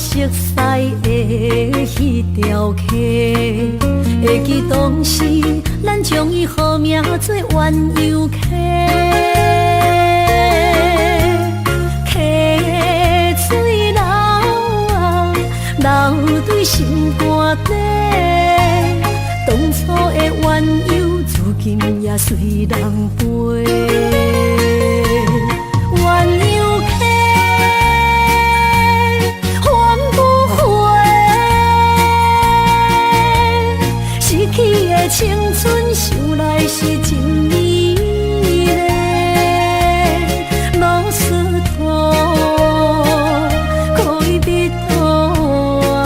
熟悉的迄条溪，会记当时咱将伊号名做鸳鸯溪。溪水流啊，流对心肝底。当初的鸳鸯，如今也随人飞。鸳鸯溪，翻不回，逝去的青春，想来是真美丽。老师徒，可以彼途啊，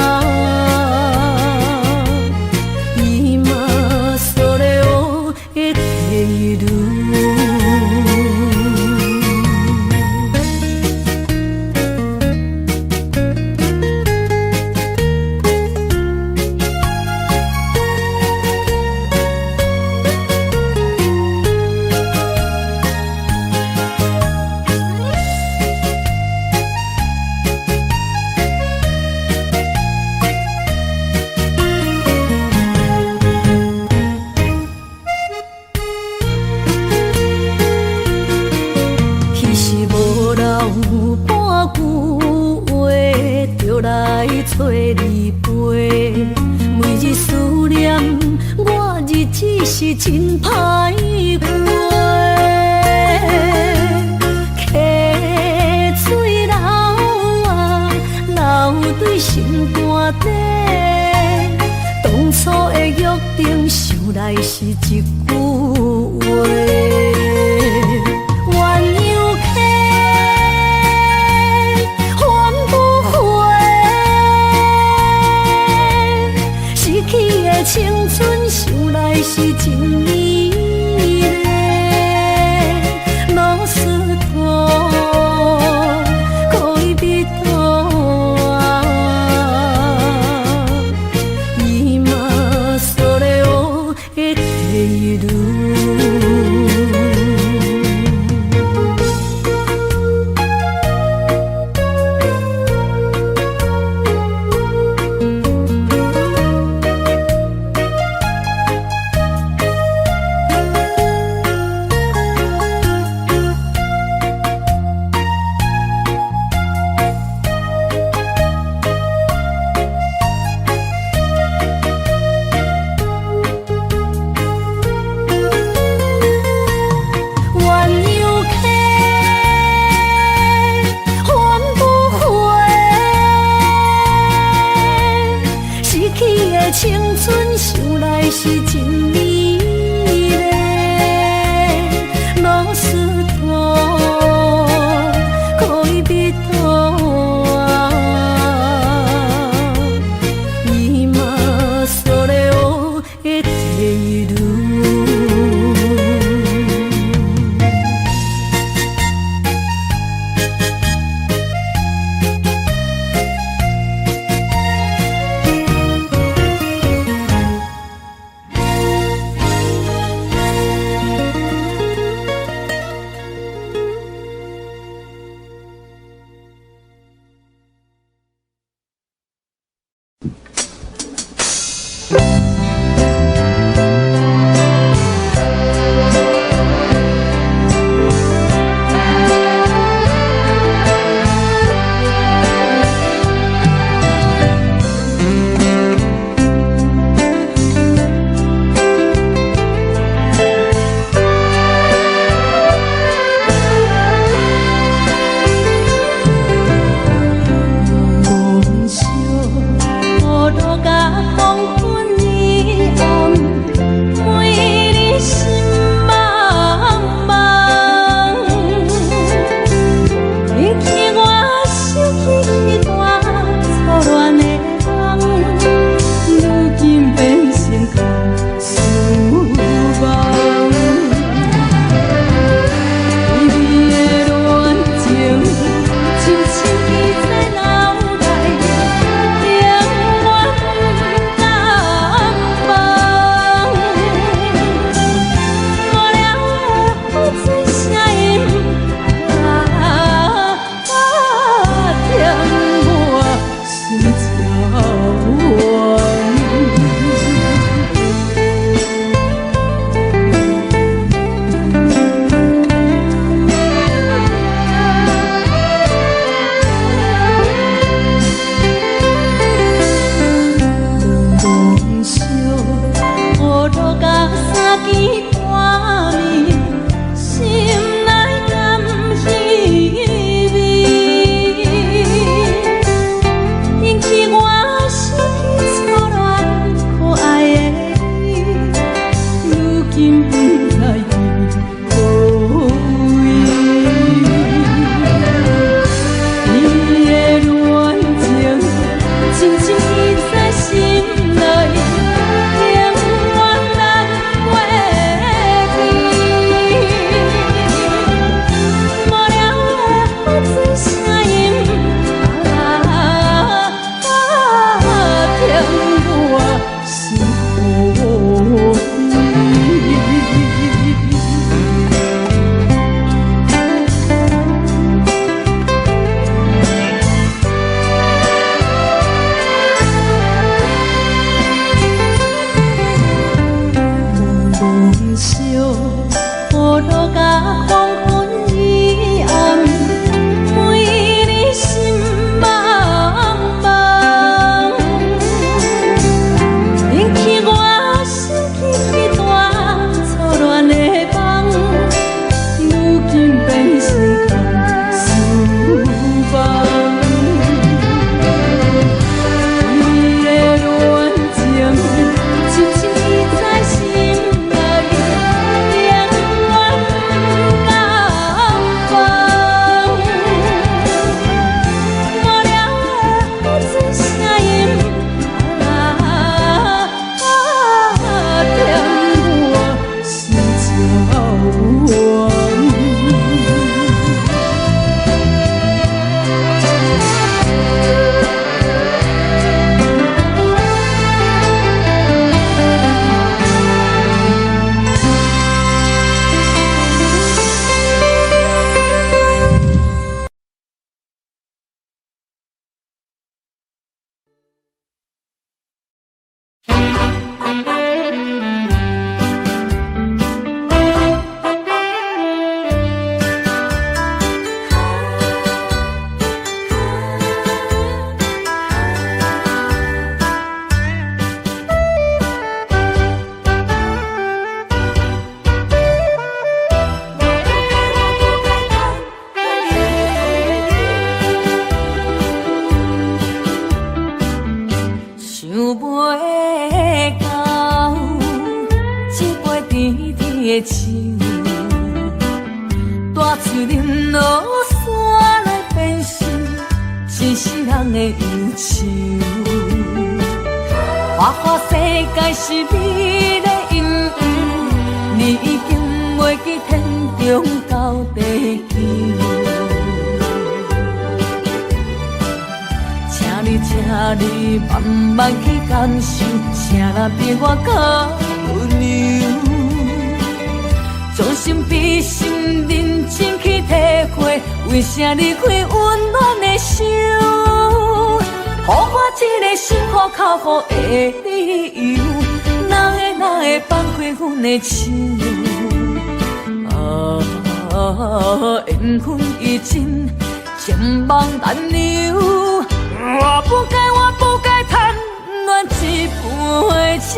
伊嘛所了的地路。来找你陪，每日思念我，日子是真歹过。溪水流啊，流对心肝底。当初的约定，想来是一句话。青春想来是真美丽，老师徒，可以彼途啊，伊嘛所了的地路。青春想来是真美丽，老师徒，可以彼途啊，伊嘛所了的地路。的酒，大嘴饮落山来变成一世人的忧愁。花花世界是美丽阴影，你已经袂记天中到地球。请你慢慢去感受，请若比我较温柔，将心比心，认真去体会，为啥离开温暖的手，予我一个心苦靠乎的理由，哪会放开阮的手？缘分已尽，情梦难留。我不该贪恋一杯酒。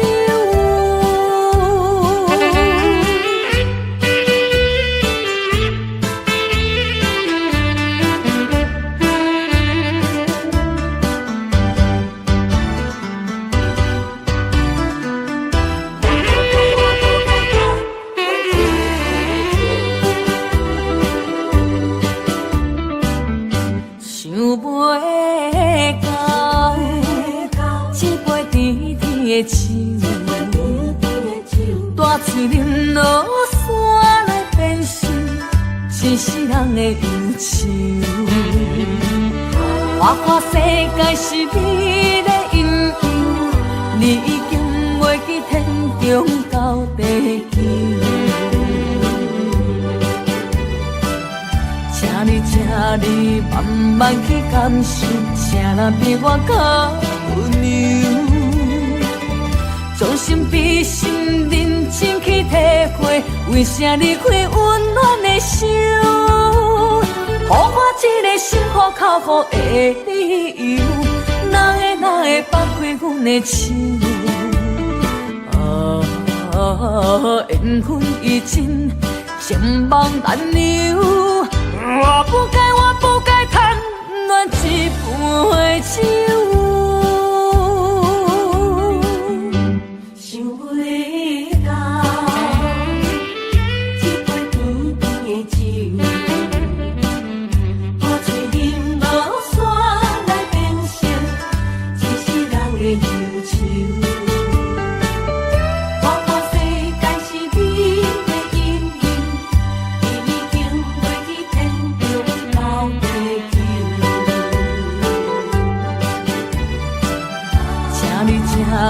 大嘴饮落山来变成一世人的忧愁。花花世界是美丽阴影，你已经袂记天中到地球。请你慢慢去感受，请若比我较温柔。将心比心，认真去体会，为啥离开温暖的手，予我一个心苦靠乎的理由，哪会放开阮的手？缘分已尽，情梦难留。我不该贪恋一杯酒。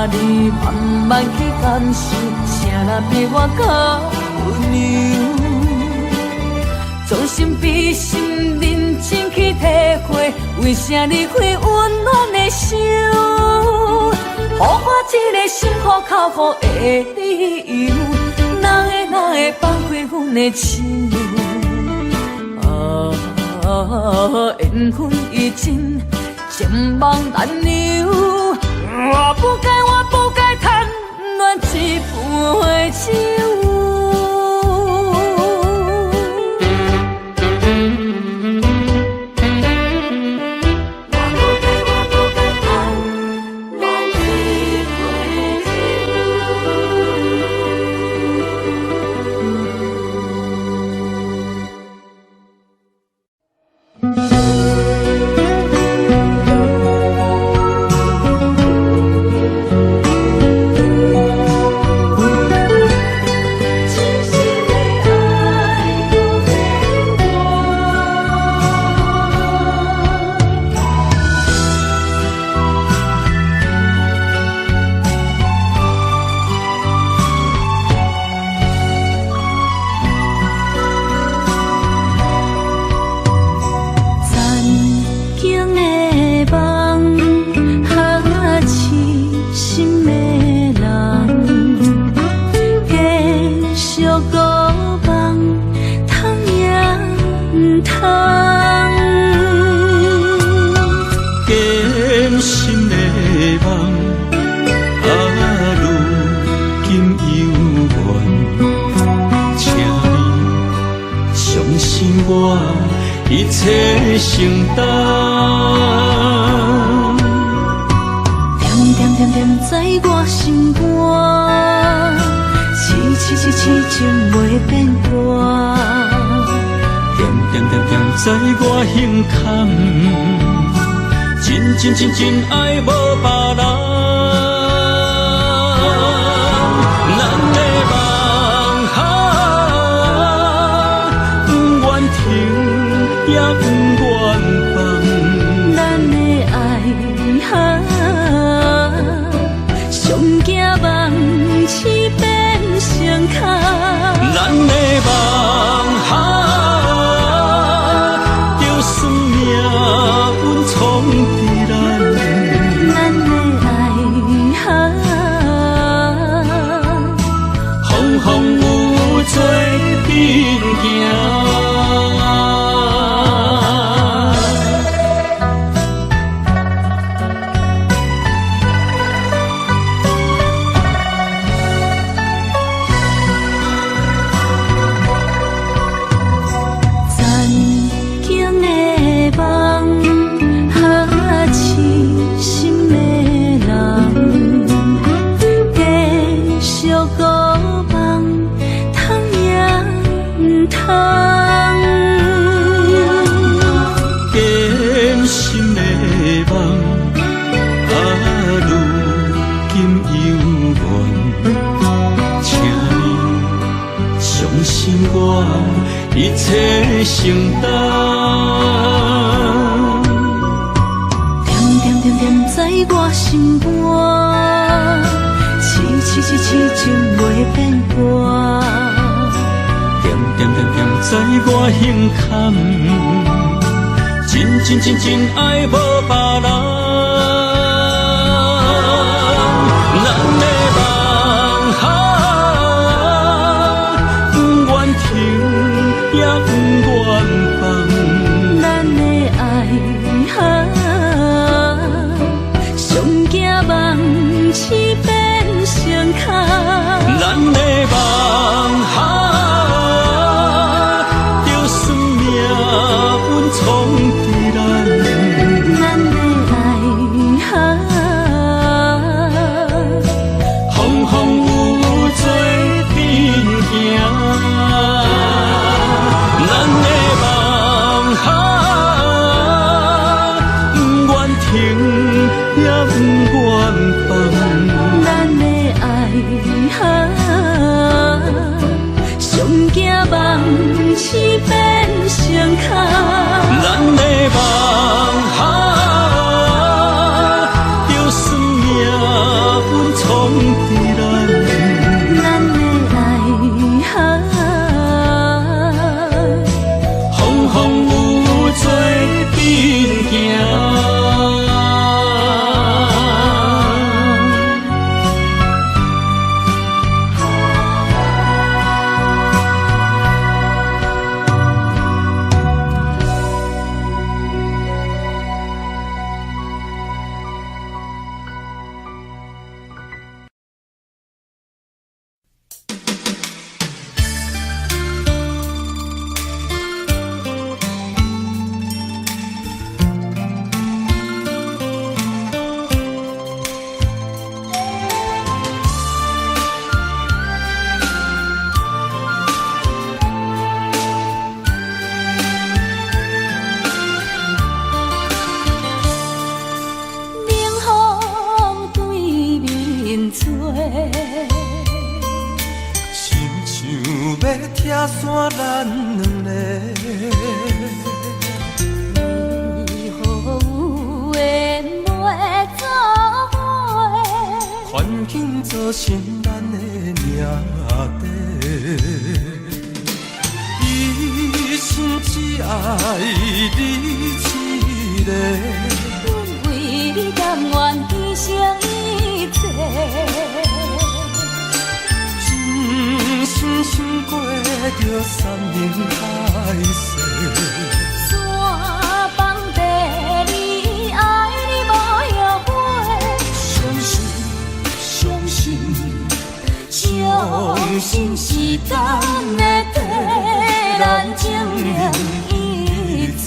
你慢慢去感受，请若比我较温柔。将心比心，认真去体会，为啥离开温暖的手，予我一个心苦靠乎的理由，哪会放开阮的手？缘分已尽，情梦难留。我不该贪恋一杯酒。一切承担，点点点点在我心肝，痴情袂变卦。点点点点在我胸坎，真爱无别人。咱的梦不愿停，也不愿放。咱的爱上惊梦痴变成空。咱的梦就算命运闯伫咱，咱的爱风风雨做阵行。一切承担，点点点点在我心肝，痴情袂变卦。点点点点在我胸坎，真爱无别人。咱的梦不愿停，也不愿放。咱的爱上惊梦痴变成空。咱的梦就算命运闯伫咱，咱的爱风风雨雨做阵行。咱的梦不愿停，也不愿放。咱的爱上惊梦痴变成空。咱的梦就算命运闯伫咱，咱的爱风风雨雨做阵行。拆散咱两个，为何有缘袂做伙？环境造成咱的命地。一生只爱你一个，阮为你甘愿牺牲一切。真心过着山盟海誓，山崩地离，爱你无后悔。相信是咱的替咱证明一切。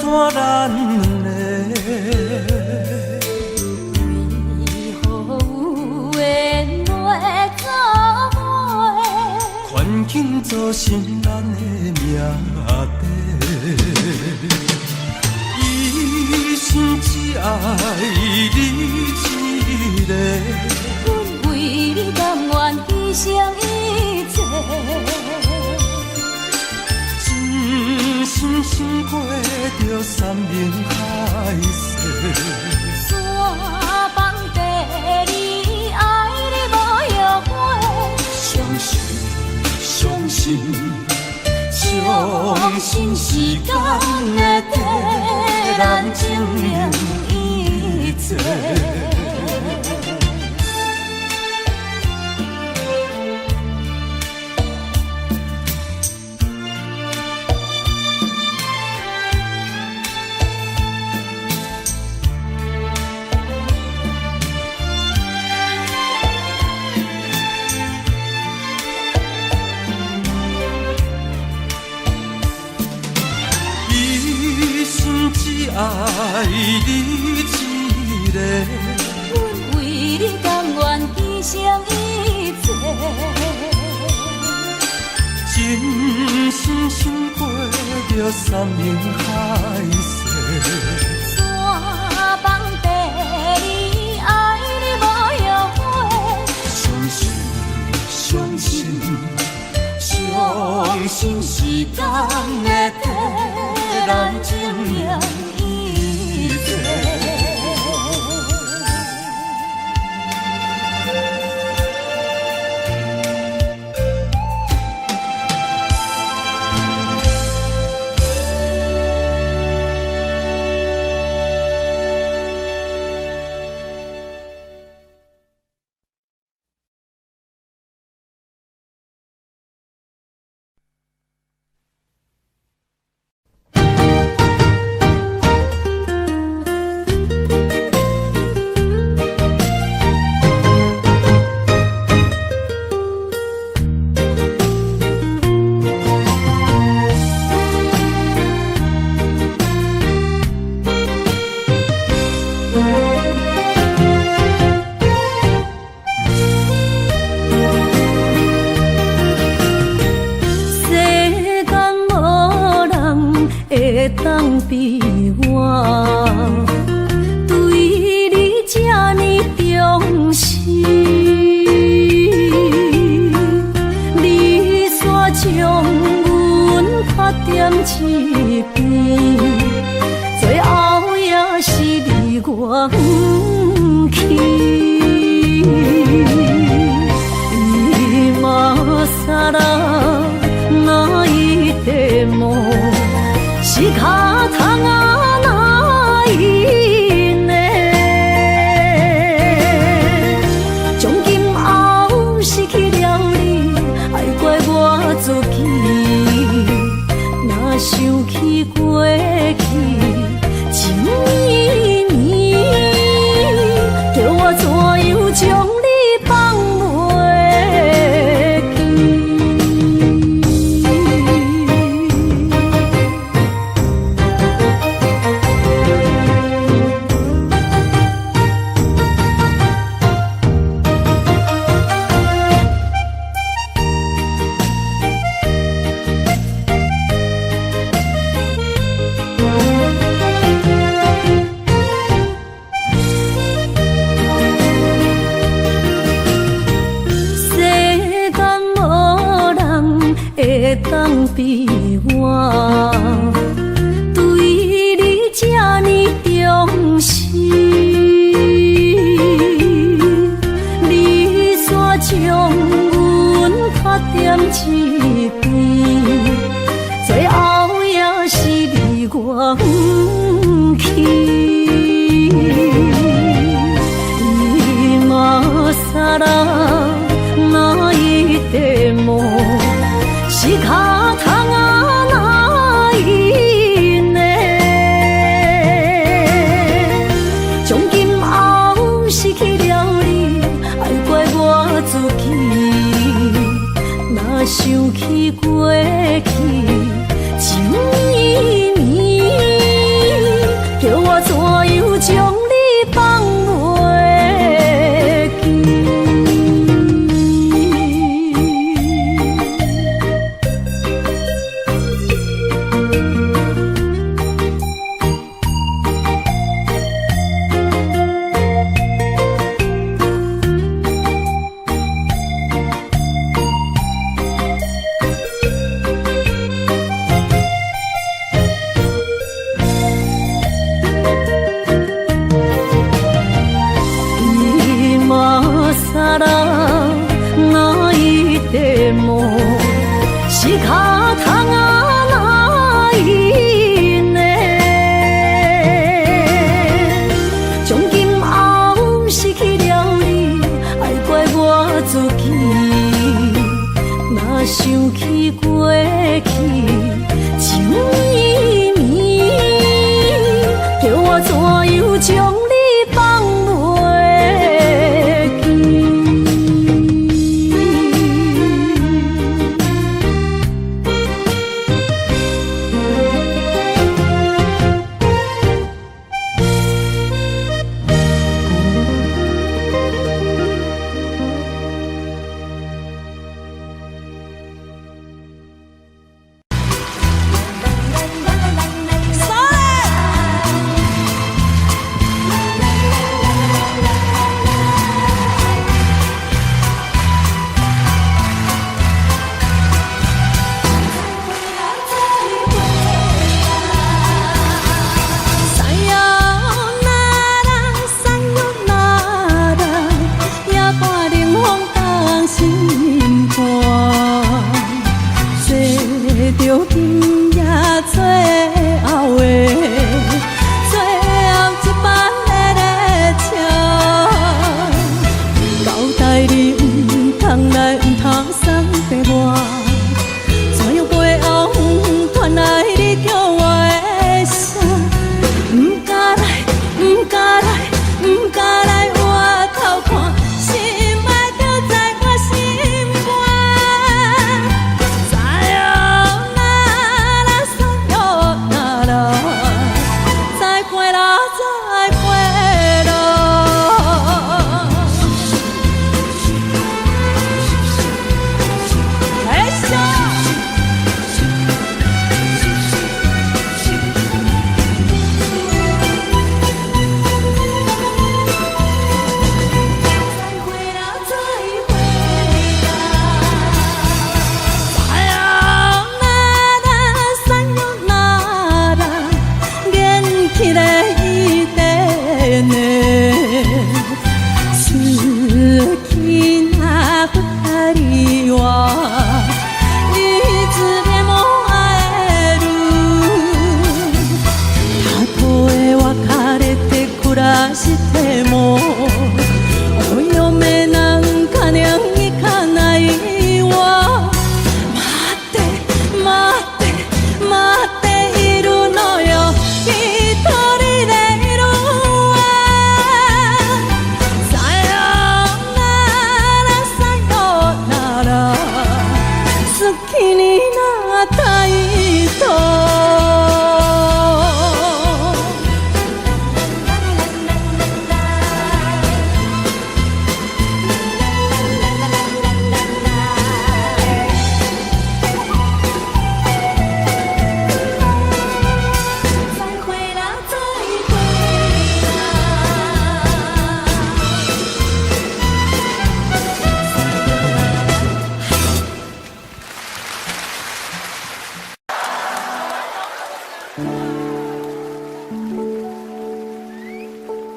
散咱两个。为何有缘来作伙？环境造成咱的命底。一心只爱你一个，阮为你甘愿牺牲一切。真心想过着山盟海誓，山崩地离，爱你无后悔。相信相信相信时间会替咱证明一切。只爱你一个，阮为你甘愿牺牲一切。真心想过着山盟海誓，山崩地离，爱你无后悔。相信相信相信时间会替咱证明一切。当比我对你这呢重视，你煞将阮拍点一边，最后也是你我不去。今ら泣いても仕方がないね。从今后失去了你，爱怪我自己。若想起过去情绵绵，叫我怎样将你放袂记？当比我对你这呢重视，你煞将阮拍点一边，最后也是你我不去。今さら泣いても仕方がないね。从今后失去了你，爱怪我自己。若想起过去情绵绵，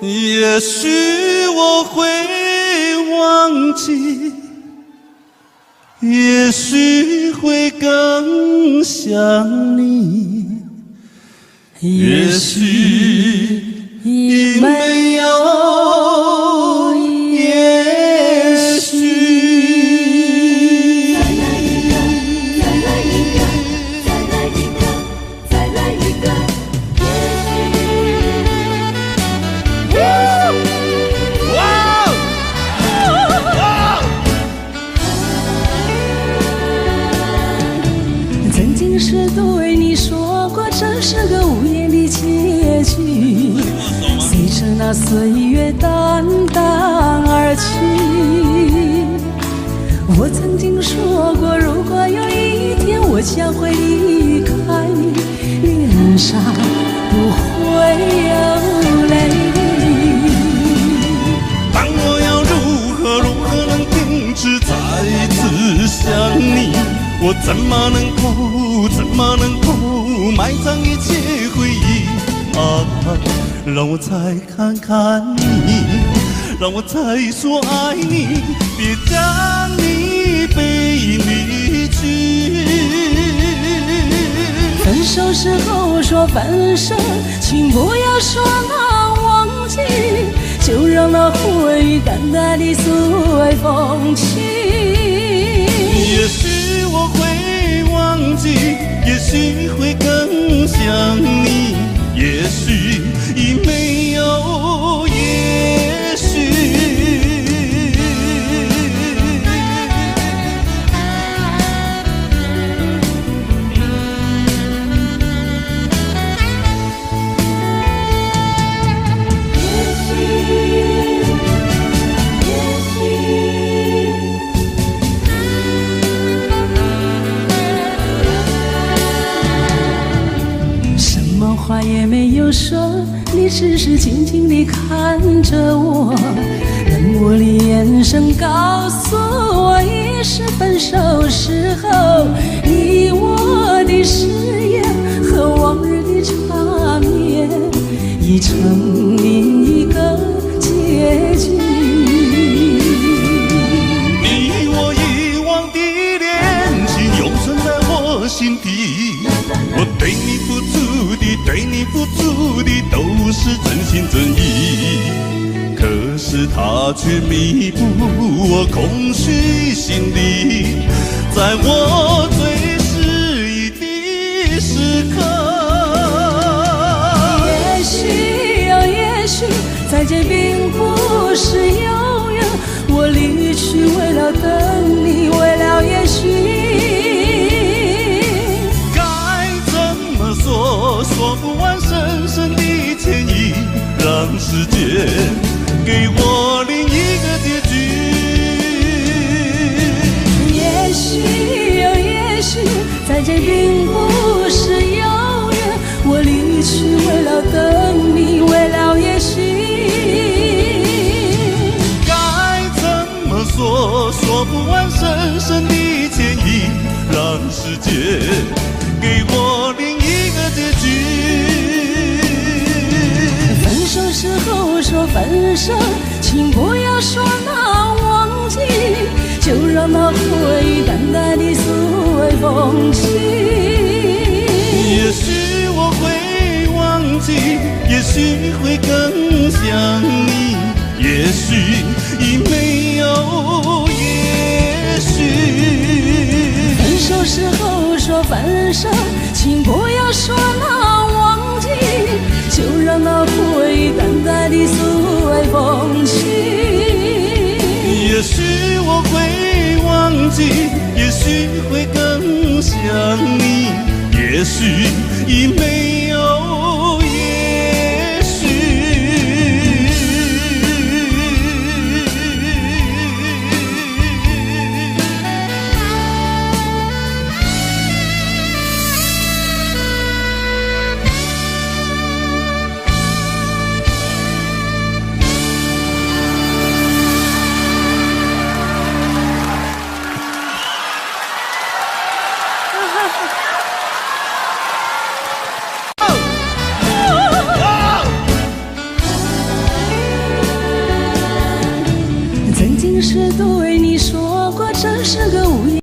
也许我会忘记，也许会更想你，也许已没有也许。曾经是对你说过，这是个无言的结局。随着那岁月淡淡而去，我曾经说过，如果有一天我将会离开你，脸上不会有泪。但我要如何能停止再次想你？我怎么能够埋葬一切回忆啊？让我再看看你，让我再说爱你，别将你背离去。分手时候说分手，请不要说那忘记，就让那回忆淡淡地随风去。也许我会忘记，也许会更想你，也许已没有也许。话也没有说，你只是静静地看着我，冷漠的眼神告诉我，已是分手时候你我的誓言和往日的缠绵已成另一个结局。你我遗忘的恋情永存在我心底，我对你付出的都是真心真意，可是它却弥补我空虚心里，在我最失意的时刻。也许啊，也许再见并不是永远，我离去为了等你，为了也许。说不完深深的歉意，让时间给我另一个结局。也许啊，也许再见并不是永远，我离去为了等你，为了也许。该怎么说？说不完深深的歉意，让时间给我另一个结局。分手时候说分手，请不要说那忘记，就让那回忆淡淡地随风去。也许我会忘记，也许会更想你，也许已没有也许。分手时候说分手，请不要说那忘记，就让那回忆淡淡地随风去。也许我会忘记，也许会更想你，也许已没有也许。其实对你说过，这是个无言。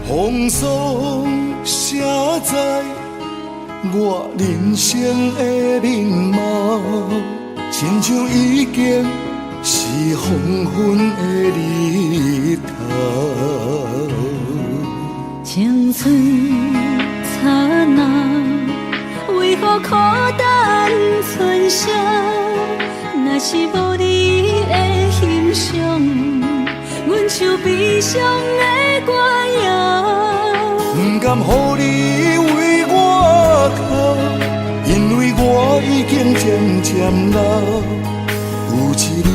风霜写在我人生的面貌，亲像已经是黄昏的日头。青春刹那伤，若是无你的欣赏，阮像悲伤的歌谣。不甘予你为我哭，因为我已经渐渐老。有一日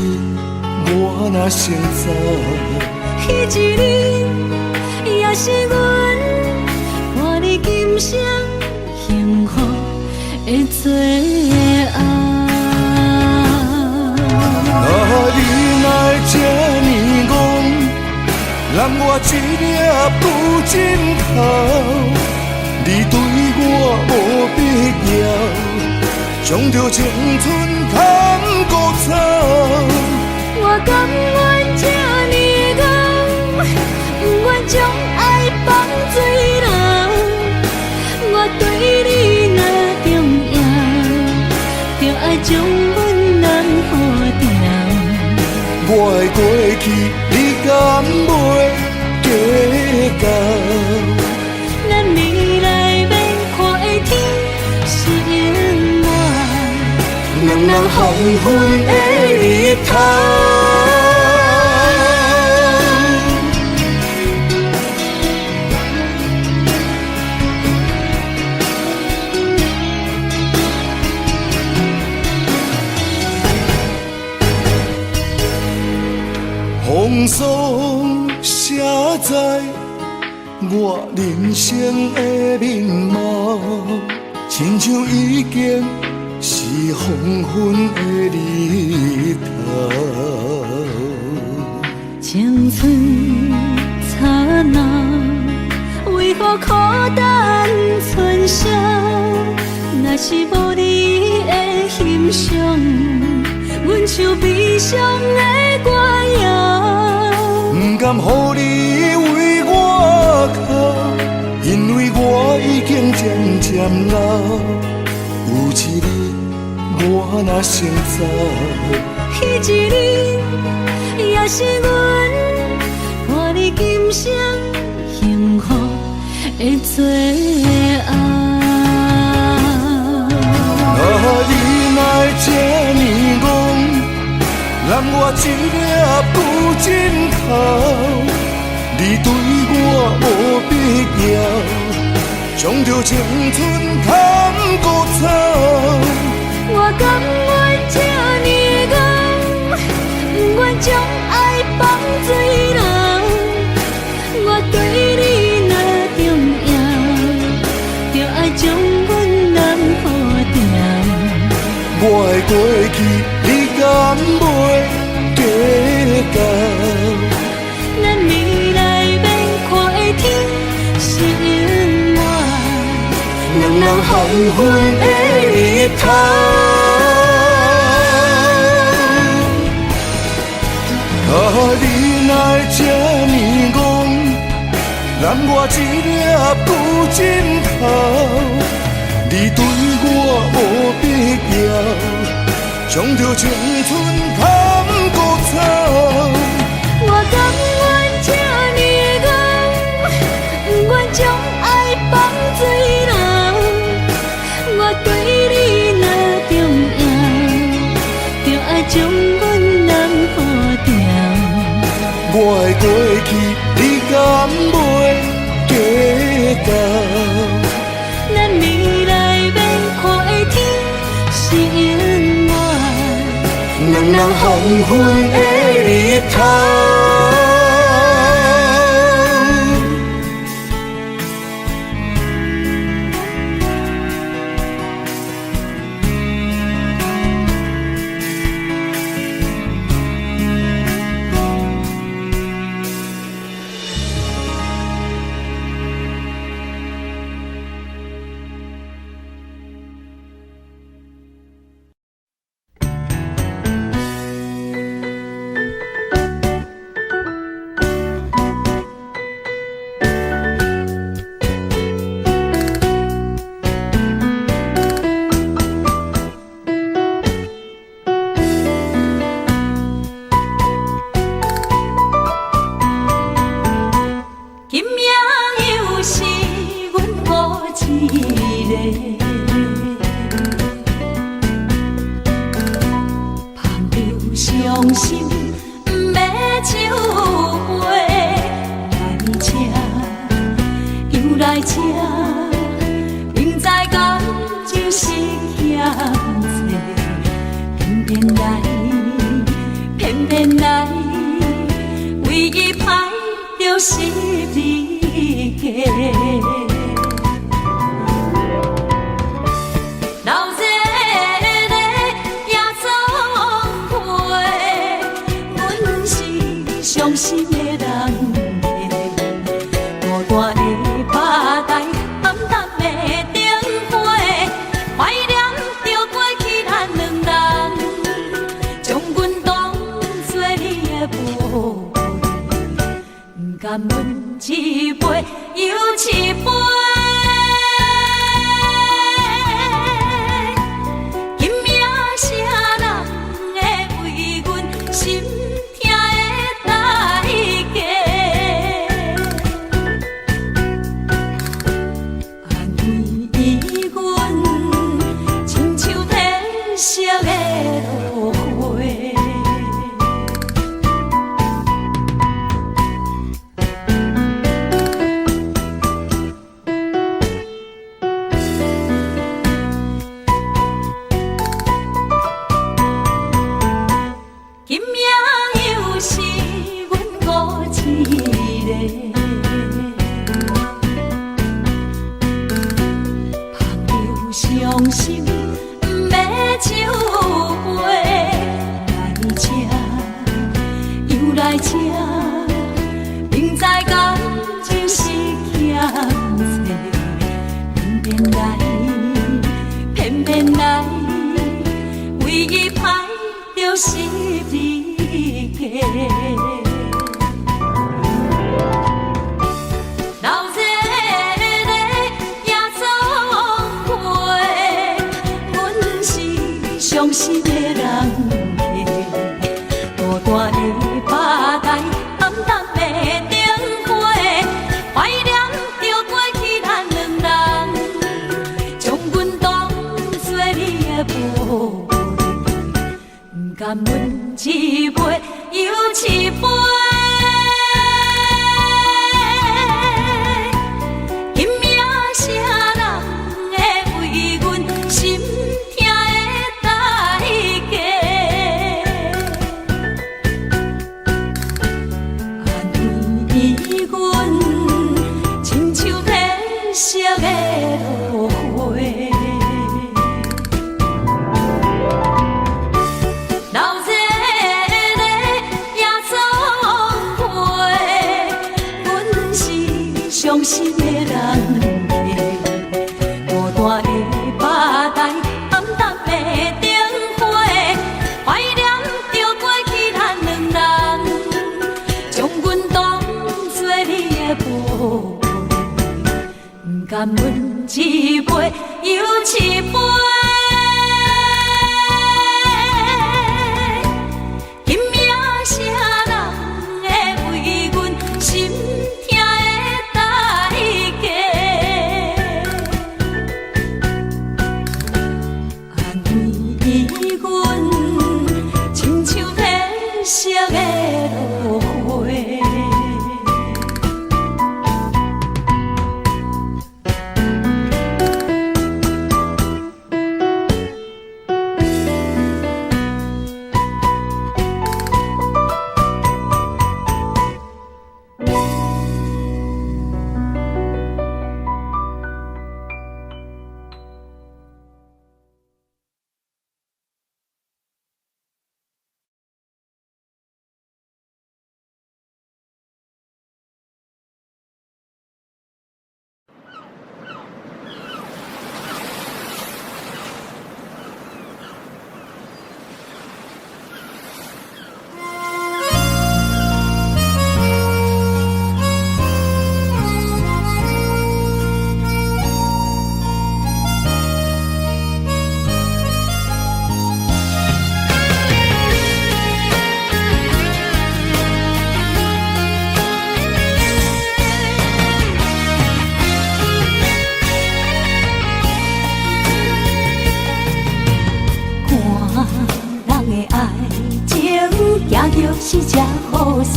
我若先走，彼一日也是阮伴你今生幸福的最后。啊，你若会这呢戆，揽我一粒不尽头，你对我无必要，将着青春通孤草。我甘愿这呢戆，不愿将爱放水流。我对你若重要，就爱将阮人付掉。我的过去，你敢袂计较？咱未来免看的天是永远，两人黄昏的日头。风霜写在我人生的面貌，亲像已经是黄昏的日头。青春刹那，为何孤单春宵？若是无你的欣赏，阮像悲伤的歌谣。不甘予你为我哭，因为我已经渐渐老。有一日我若先走，彼一日也是阮伴你今生幸福的最后。啊，你若会这呢戆，揽我一粒不尽头，你对我无必要，将着青春通孤草。我甘愿这呢戆，不愿将爱放水流。我对你若重要，就爱将阮人付掉。我的过去，你敢袂计较？咱未来免看的天是永远，两人黄昏的日头。啊，你若会这呢戆，揽我一粒不尽头，你对我无必要，将着青春通孤草。我甘愿这呢戆，不愿将爱放水流。我对你若重要，就爱将阮人付掉。我的过去，你敢袂计较？咱未来免看的天是永远，两人黄昏的日头。又来这，明知感情是欠债，偏偏来，为伊歹着是你家。老热热也总会，阮是伤心的人。大的巴台，暗淡的灯花，怀念着过去咱两人，将阮当作你的宝贝，不甘阮一杯又一杯。今命啥人会为阮心痛的代价？色的落花，今命又是阮孤一个，朋友伤心。酒杯来这，明知感情是欠债，偏偏来，为伊歹着是你家。伤心的人家，大大的巴台，暗淡的灯花，怀念着过去咱两人，将阮当作你的宝贝，不甘阮一杯又一杯。今命啥人会为阮心？色的落花，老热热也总会，阮是伤心的人家，大大的巴台，暗淡的灯花，怀念着过去咱两人，将阮当作你的宝。不甘阮一杯又一杯，今命啥人会为阮心痛的代价？安慰阮，亲像褪色的落花。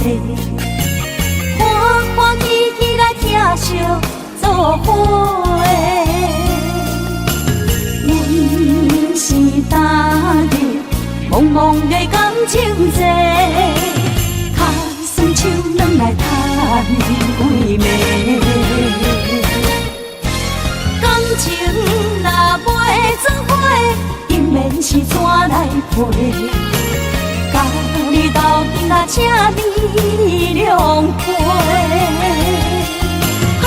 势，欢欢喜喜来疼惜做伙。阮是踏入茫茫的感情线，脚酸手软来叹几暝。感情若袂做伙，因免是怎来陪？甲你斗阵啊，请你谅陪。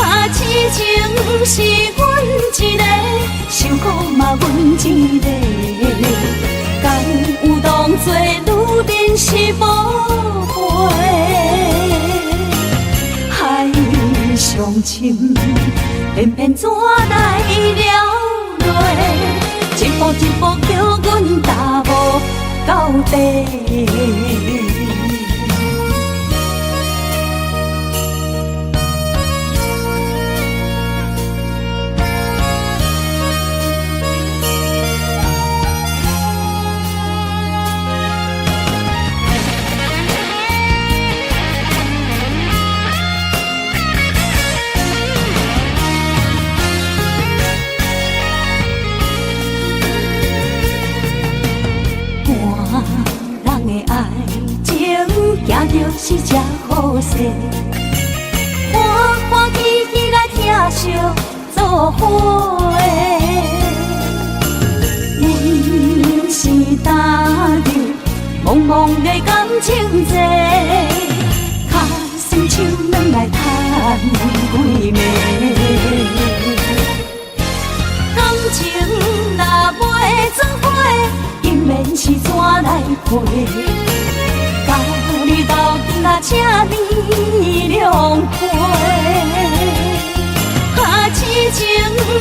啊，痴情是阮一个，受苦嘛阮一个。敢有当作女人是无陪？海上深，偏偏怎来了落？一步一步叫阮踏无到底。行着是这好势，欢欢喜喜来疼惜做伙。阮是踏入茫茫的感情线，脚酸手软来叹几暝。感情若袂做伙，因免是怎来陪？甲你斗阵啊，请你谅陪。啊，痴情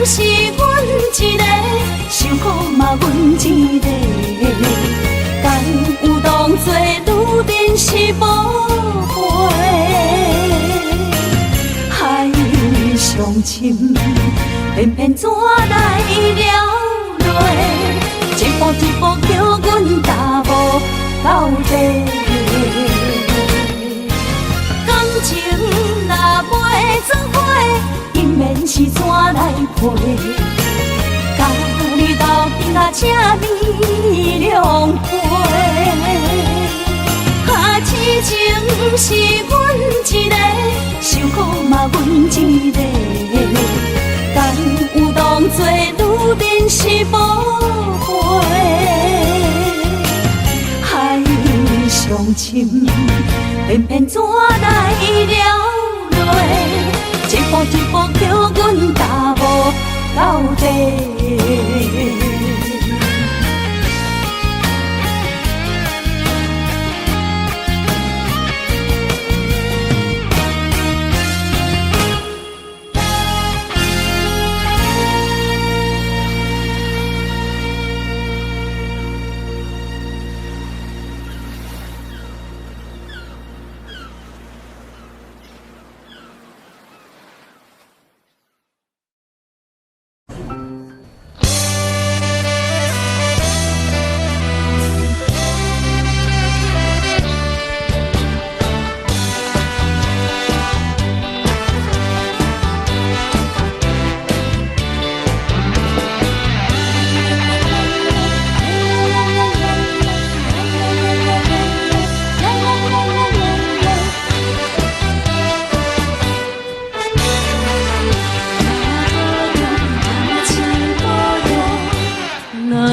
是阮一个，受苦嘛阮一个。敢有当作女人是无陪？海上深，偏偏怎来了落？一步一步叫阮踏无到底。感情若袂做伙，因免是怎来陪？甲你斗阵啊，请你谅陪。啊，痴情是阮一个，受苦嘛阮一个。敢有当作女人是无陪？上深，偏偏怎来了落？一步一步叫阮踏无到底。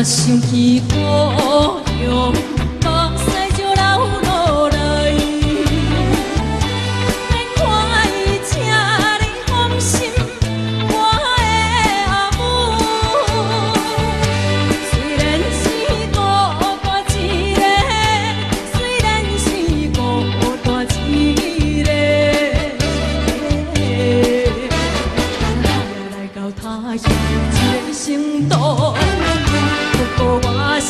想起故乡，目屎就流落来。免看伊这呢狠心，我的阿母。虽然是孤单一个，虽然是孤单一个，来到他乡一个城都。我是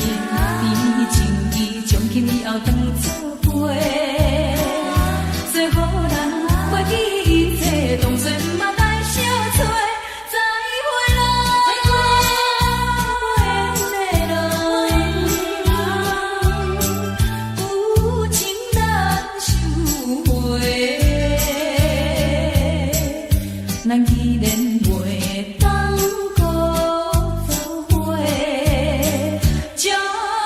变情义，从今以后当作陪。最好咱袂记一切，当作毋捌来相找。再会啦，有情难收回。咱既然袂当搁做伙，祝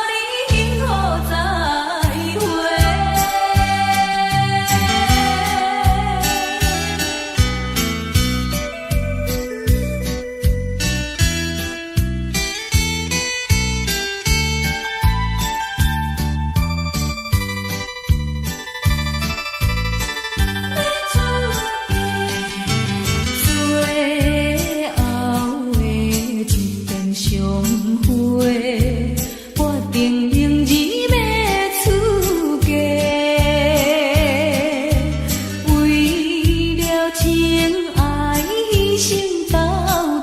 你幸福再会。最后的一遍相会，我定仍然要出家。为了情爱牺牲到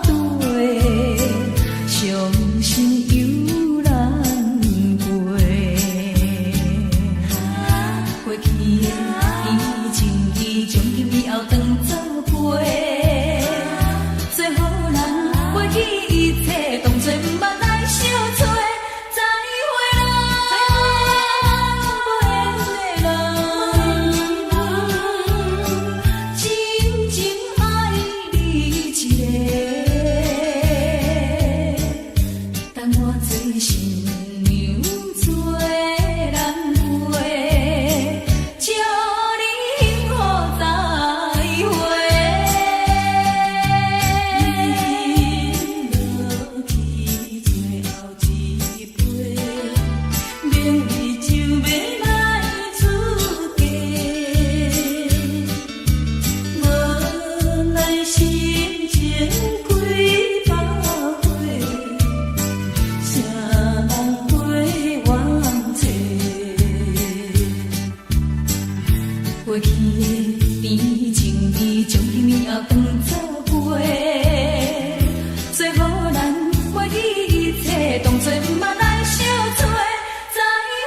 底，伤心犹难过。过去的变情义，从今以后当作陪。最好咱袂记一切，当作毋捌来相找。再会啦，真情爱你一个，等我做新娘做人陪，祝你幸福再会。落去最后一杯，明日就要来出家。无奈心情几百回，谁人陪我找？过去的变情义，从今以后当作陪。最好咱袂记一切，当作毋捌来相找。再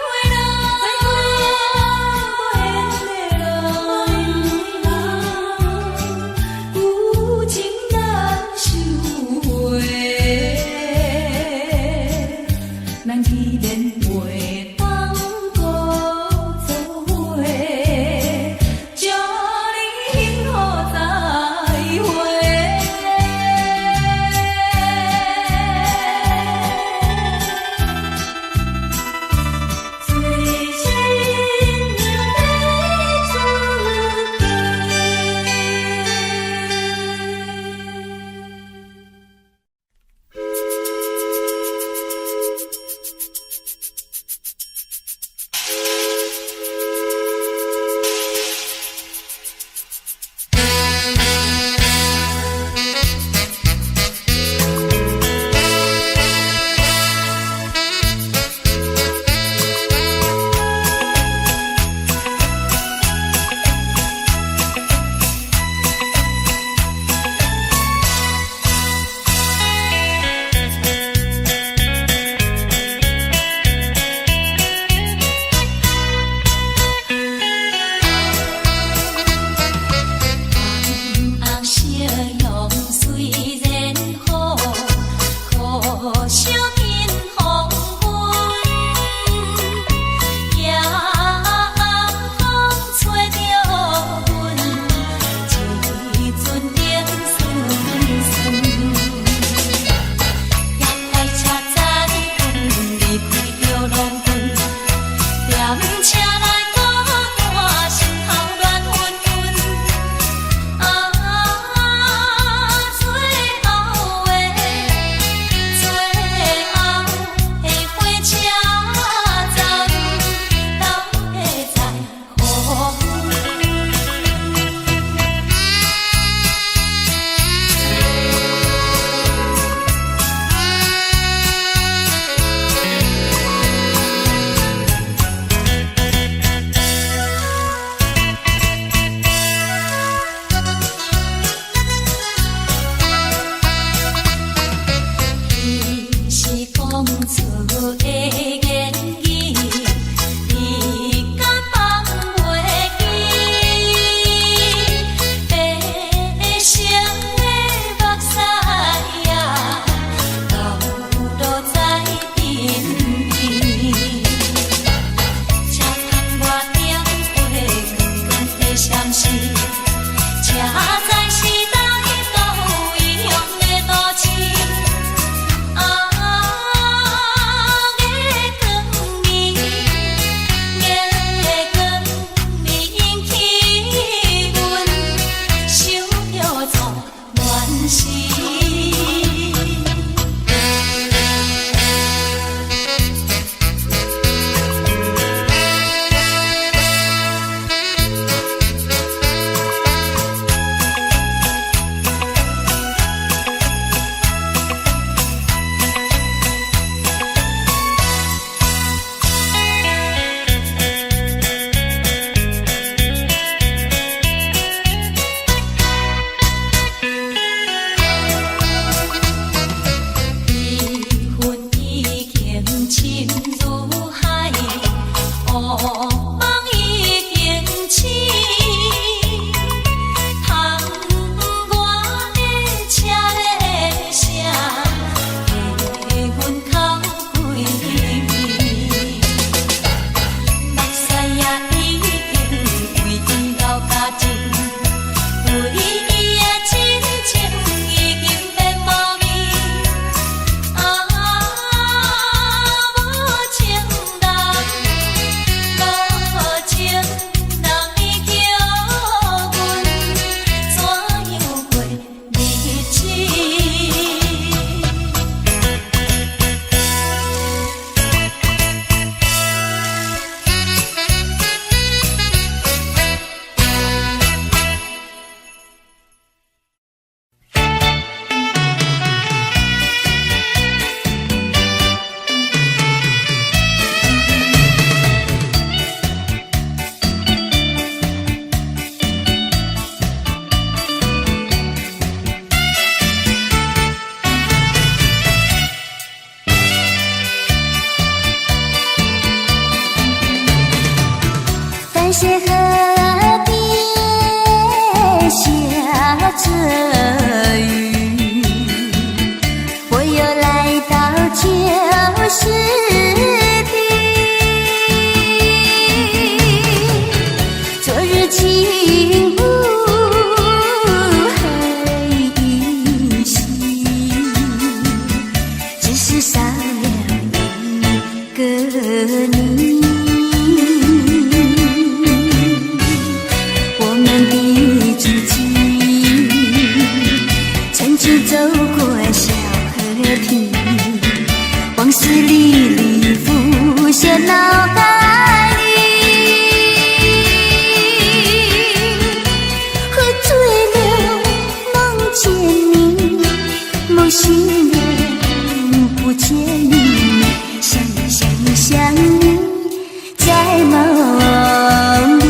会啦，有情难收回。咱既然袂当搁做伙，祝你幸福再会。最新娘要出家。 。 。 。。。。。。。。。。。。。。。。。。。。。。。。。。。。。。。。。。。。。。。。。。。。。。。。。。。。。。。。。。。。。。。。。。。。。。。。。。。。。。。。。。。。。。。。。。。。。。。。。。。。。。。。。。。。。。。。。。。。。。。。。。。。。。。海，乌梦已经醒。窗外的车的声，在阮口归暝。目屎也已经为伊流甲尽，为伊的真情已经变无味。无情人，无情人已叫阮怎样过日子？淡水河边下着雨，我又来到旧时地。昨日轻雾黑依稀，只是少了一个你。我们的足迹，曾经走过小河堤，往事历历浮现脑海里。喝醉了，梦见你，梦醒了，不见你，想你，在梦里。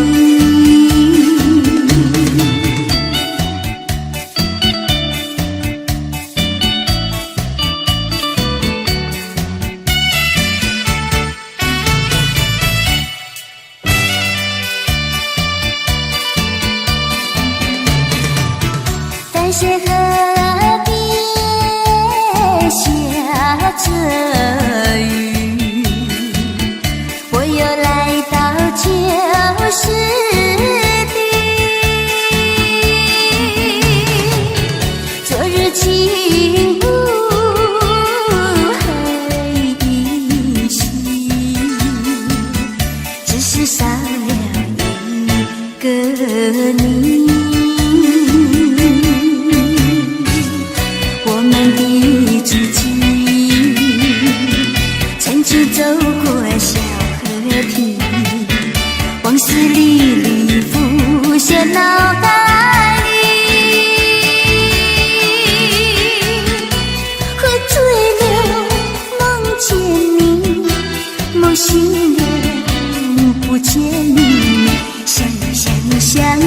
淡水河边下着雨，我又来到旧时地。昨日轻雾黑依稀，只是少了一个你。我们的足迹，曾经走过小河堤，往事历历浮现脑海里。喝醉了，梦见你，梦醒了，不见你，想你，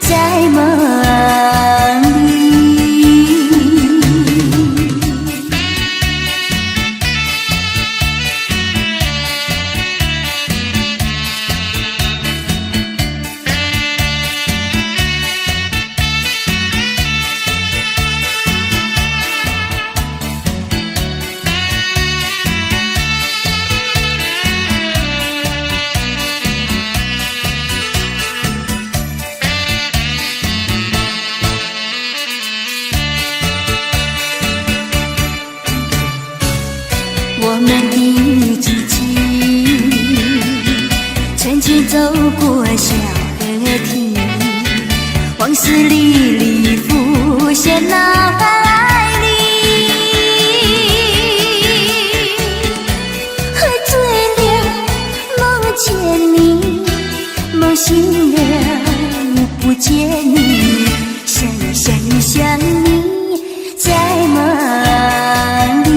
在梦里。我们的足迹，曾经走过小河堤，往事历历浮现脑海里。喝醉了，梦见你，梦醒了，不见你，想你，在梦里。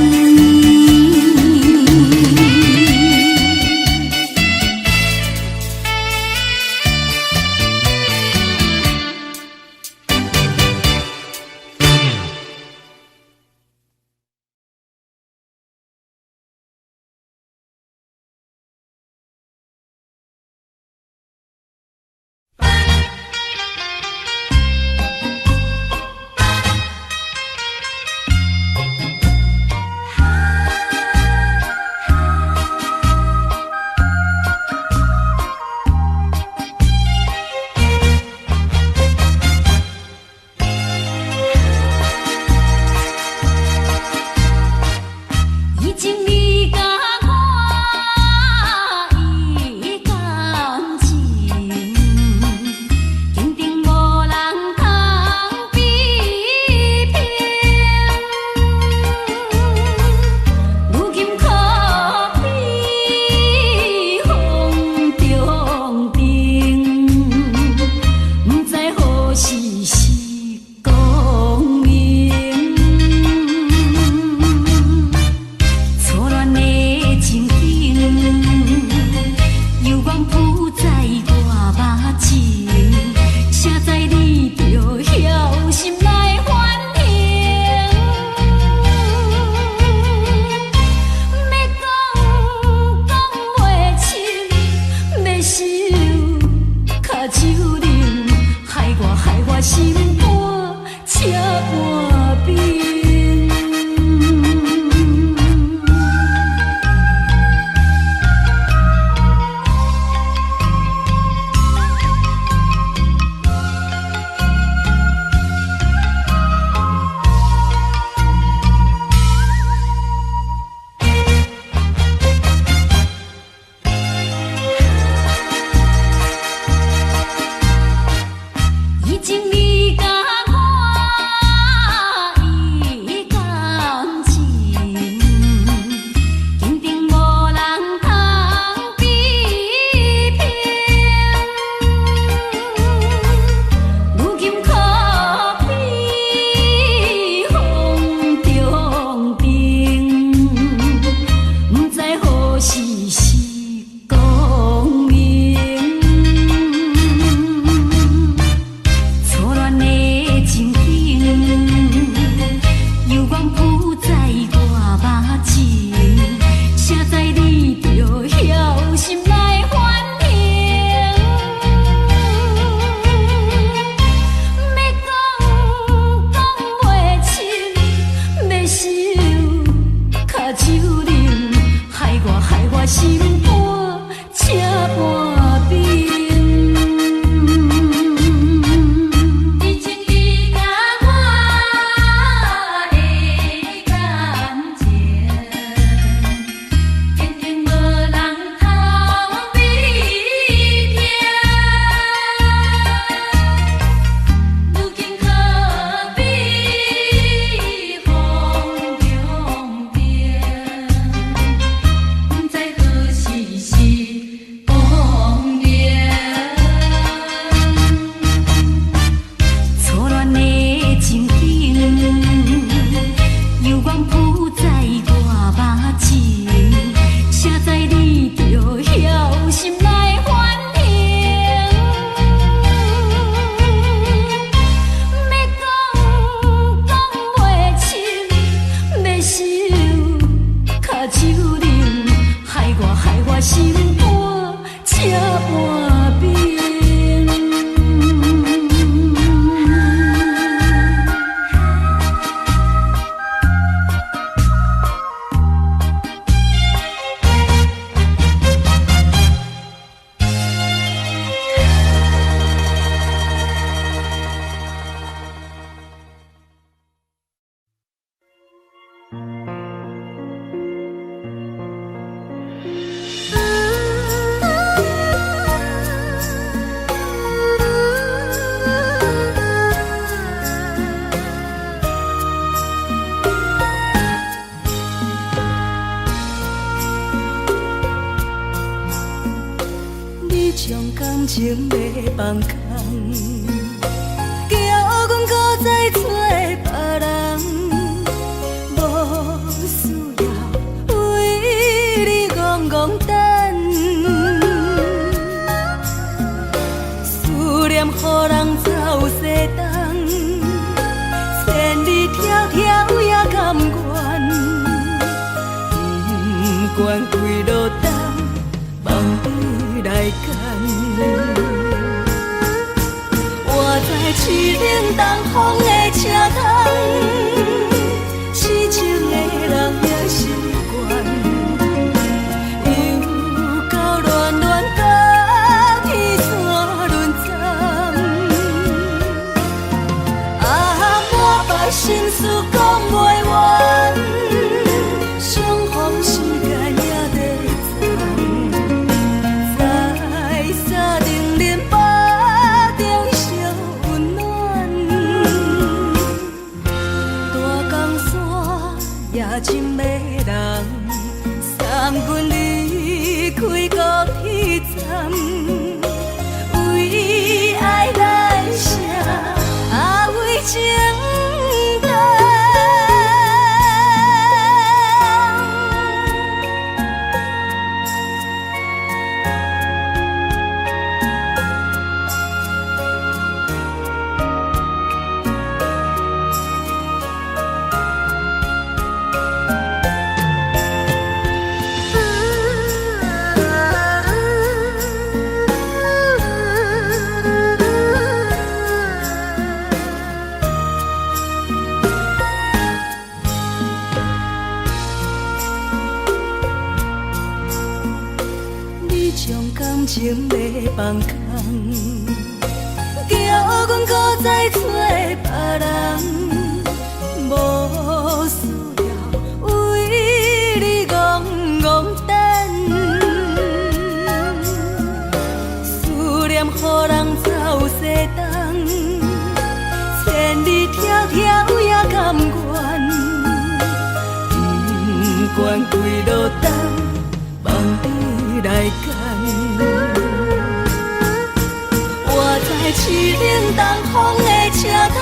时时光明。错乱的情景，犹原浮在我目前，谁知你就晓心来反省。我心肝车半冰，你情你甲我的感情，偏偏无人通比听。如今可比风中变。心肝车半冰。将感情要放空，叫阮搁再找别人，无需要为你戆戆等，思念予人走西东，千里迢迢也甘愿，不管几落冬，梦比来干。我在凄冷东风的车窗，痴情的人也习惯，又到恋恋甲天山沦陷。啊，满腹心事讲袂完，相逢时间也在在定林北中烧温暖，大江山也真迷人，送阮离开高铁站，为爱来声，为情重。将感情要放空，叫阮搁再找别人，无需要为你戆戆等，思念予人走西东，千里迢迢也甘愿，不管几落冬，梦比来干。我在凄冷东风的车窗，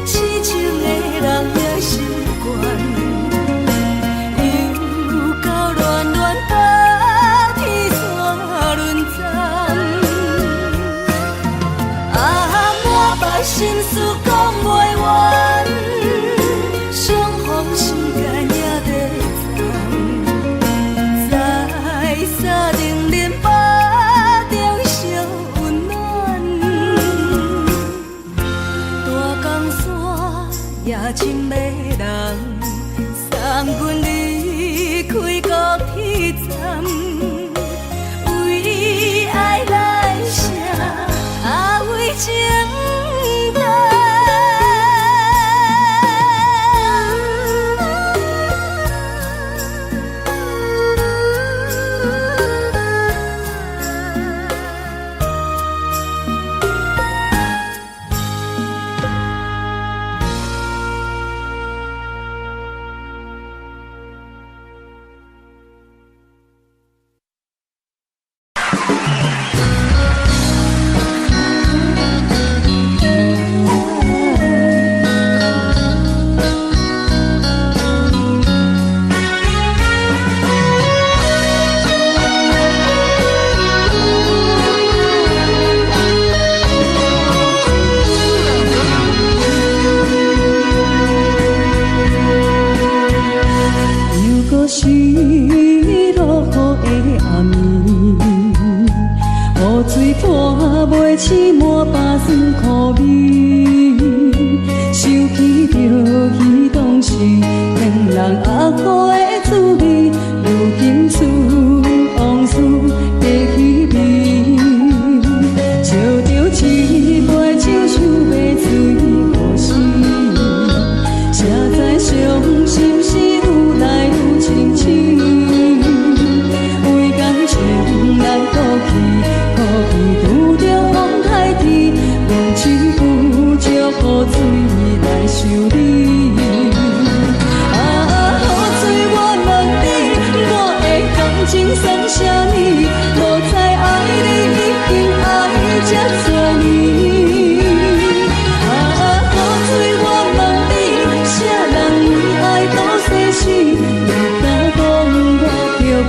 痴情的人也习惯，又到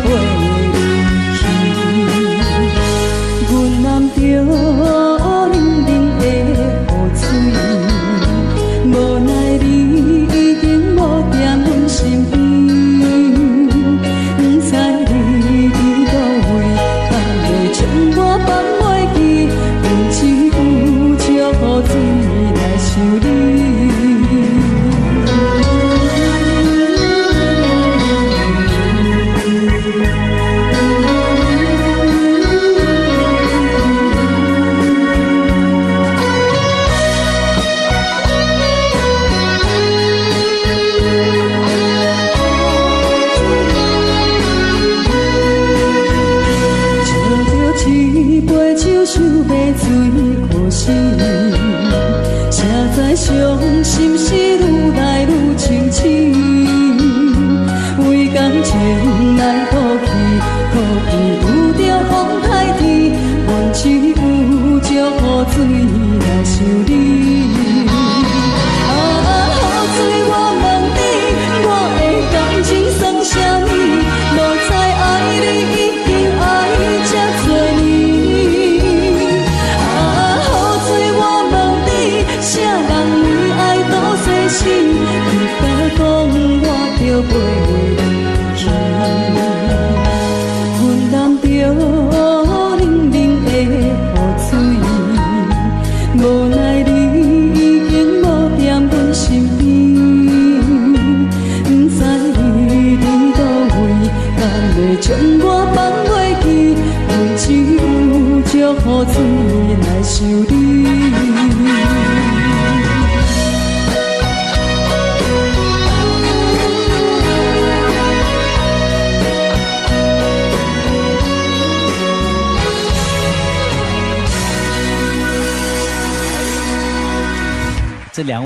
飞去。阮揽着冷冷的雨水，无奈你已经无在阮身边。不知你伫倒位，敢会将我放袂记？阮只有借雨水来想你。手杯水可惜，谁知伤心事愈来愈清醒。为感情来哭泣，可伊有着风台天，阮只有借雨水来想你。雨水我问你，我的感情算啥物？无知爱你已经爱这多年。啥人为爱多细心？你敢讲我着袂记？阮揽着冷冷的雨水，无奈你已经无在阮身边。不知你伫倒位，敢会将我放袂记？阮只有借雨水来想你。这两。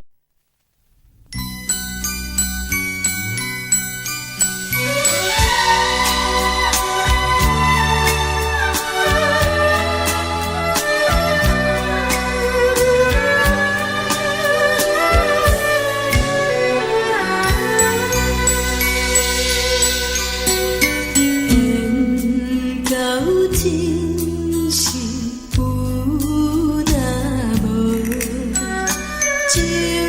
情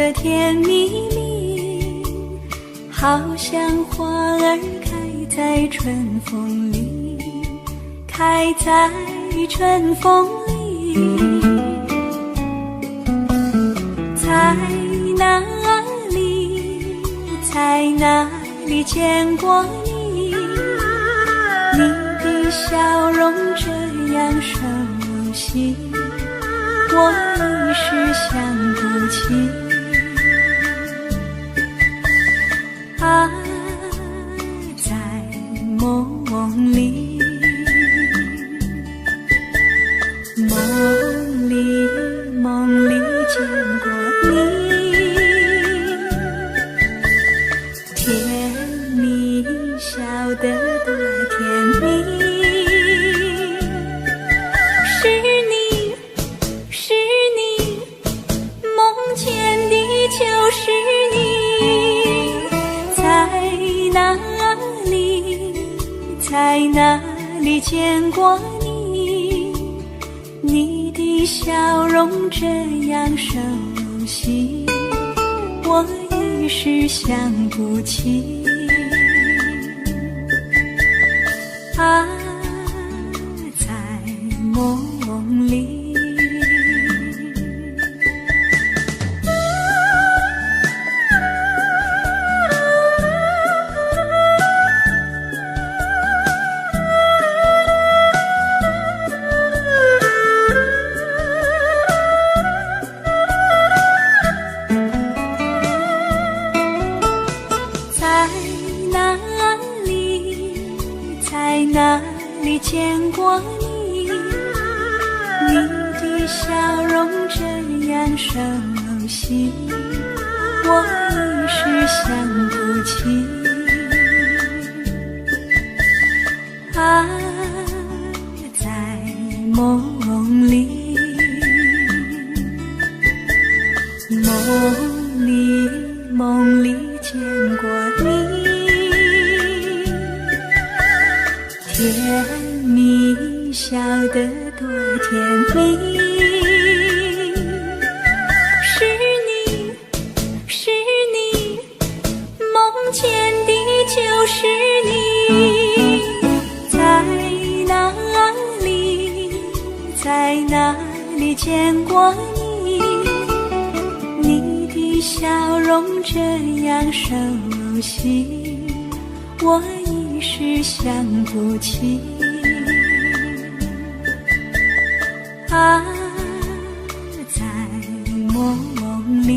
的甜蜜蜜，好像花儿开在春风里，开在春风里。在哪里，在哪里见过你？你的笑容这样熟悉，我一时想不起。啊，在梦里，梦里见过你，甜蜜笑得多甜蜜。是你，梦见的就是你。在哪里见过你？你的笑容这样熟悉，我一时想不起。啊，在梦里。在哪里见过你？你的笑容这样熟悉，我一时想不起。啊，在梦里，梦里见过你。甜蜜笑得多甜蜜，是你，梦见的就是你。在哪里见过你？你的笑容这样熟悉，我一时想不起。啊，在梦里。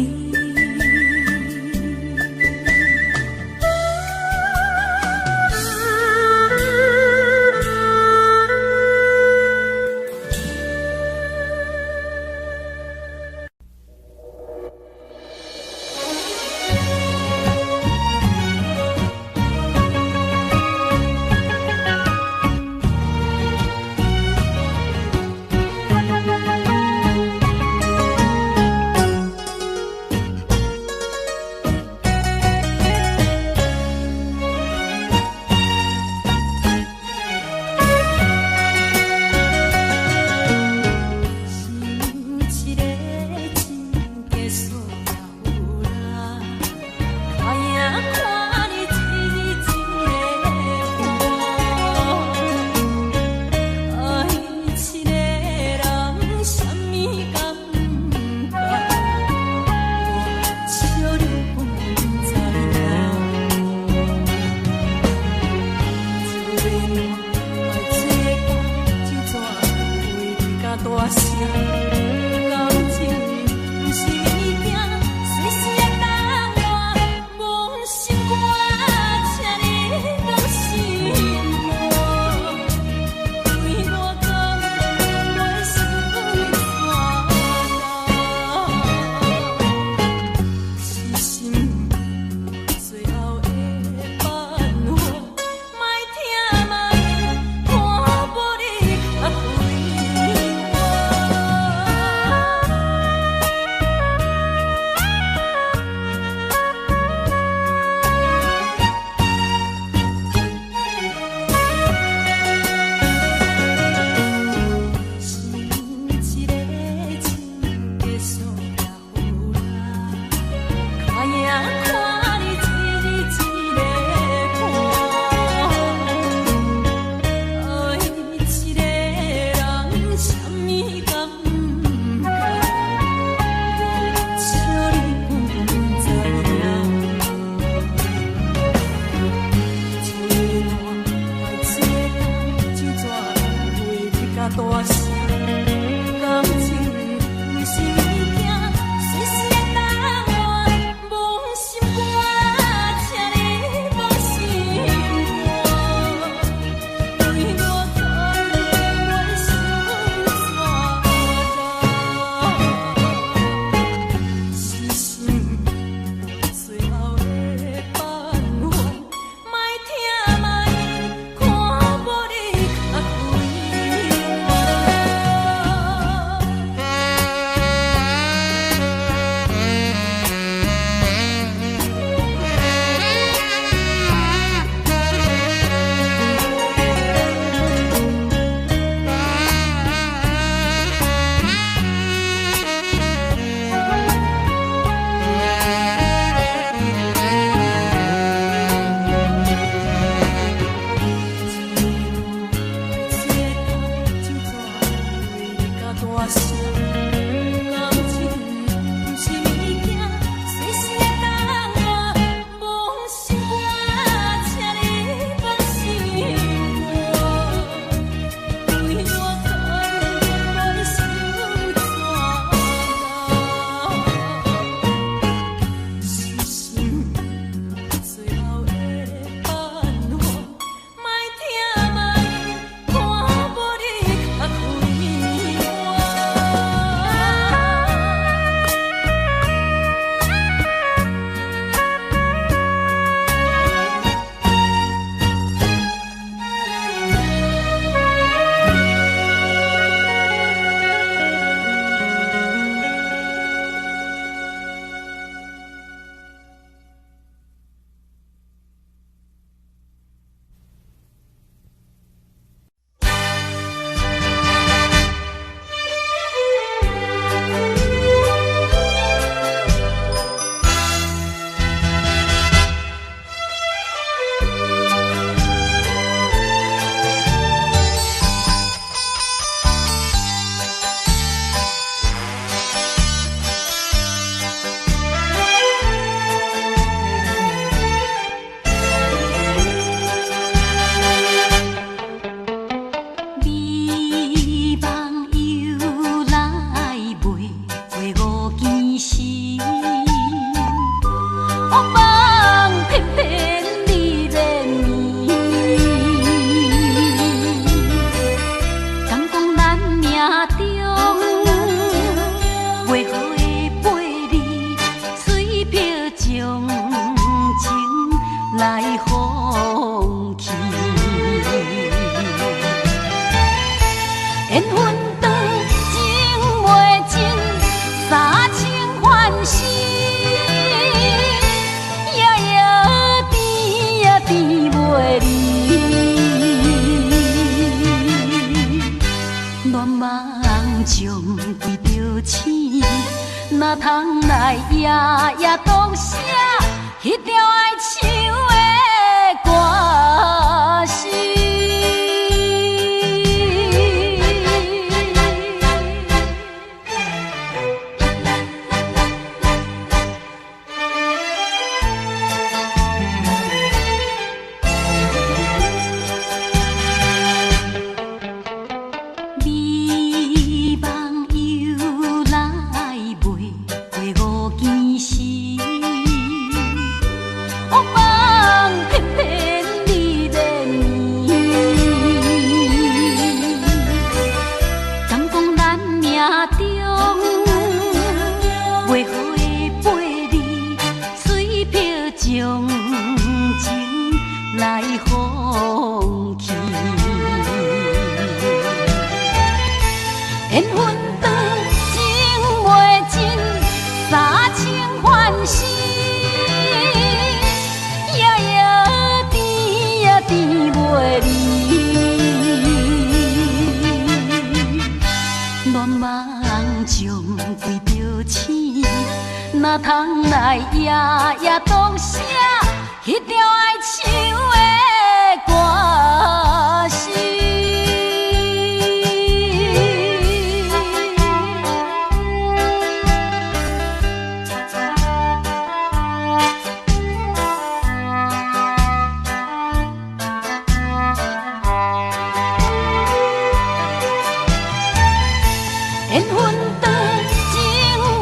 来放弃。缘分长情袂尽，三情换死，夜夜甜也甜袂离。乱梦将规着醒，哪通来夜夜当写迄条爱唱的歌词。缘分长情袂尽，三情换死，夜夜甜也甜袂离。乱梦将规着醒，哪通来夜夜当写迄条爱唱的歌词。缘分长情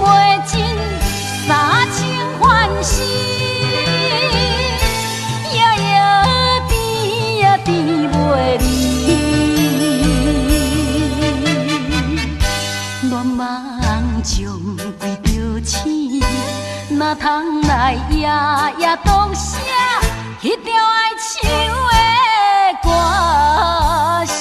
袂尽，三情换死，夜夜甜也甜袂离。乱梦将规着醒，哪通来夜夜当写迄条爱唱的歌词。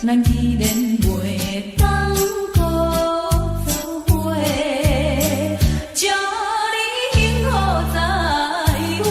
咱既然袂当搁做伙，祝你幸福再会。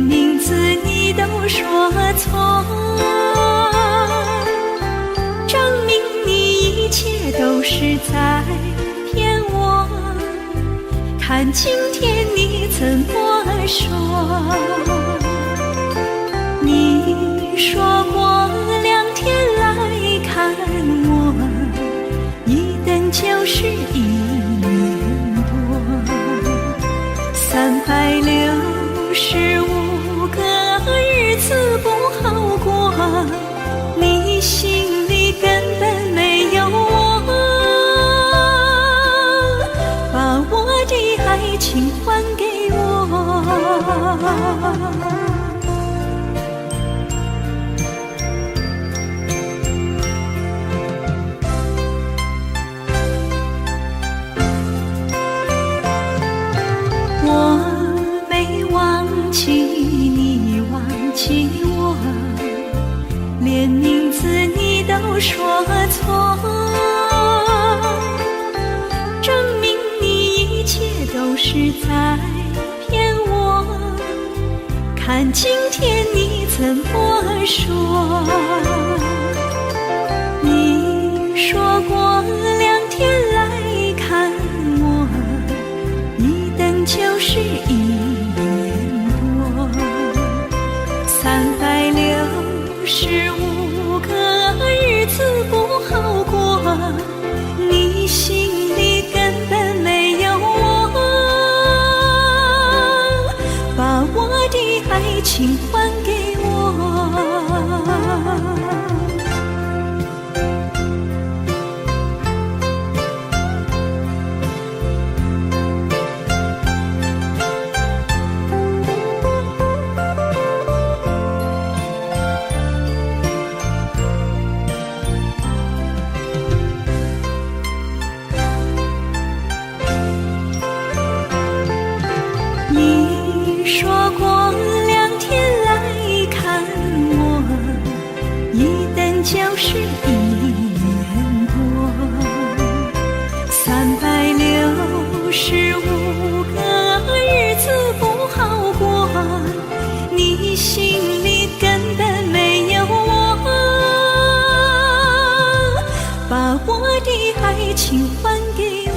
名字你都说错，证明你一切都是在骗我。看今天你怎么说？你说过2天来看我，一等就是1年多，365个日子不好过，你心里根本没有我，把我的爱情还给我。你忘记我，连名字你都说错，证明你一切都是在骗我。看今天你怎么说？你说过2天来看我，一等就是1年。365个日子不好过，你心里根本没有我，把我的爱情还给我。你说过2天来看我，一等就是1年多，365个日子不好过，你心里根本没有我，把我的爱情还给我。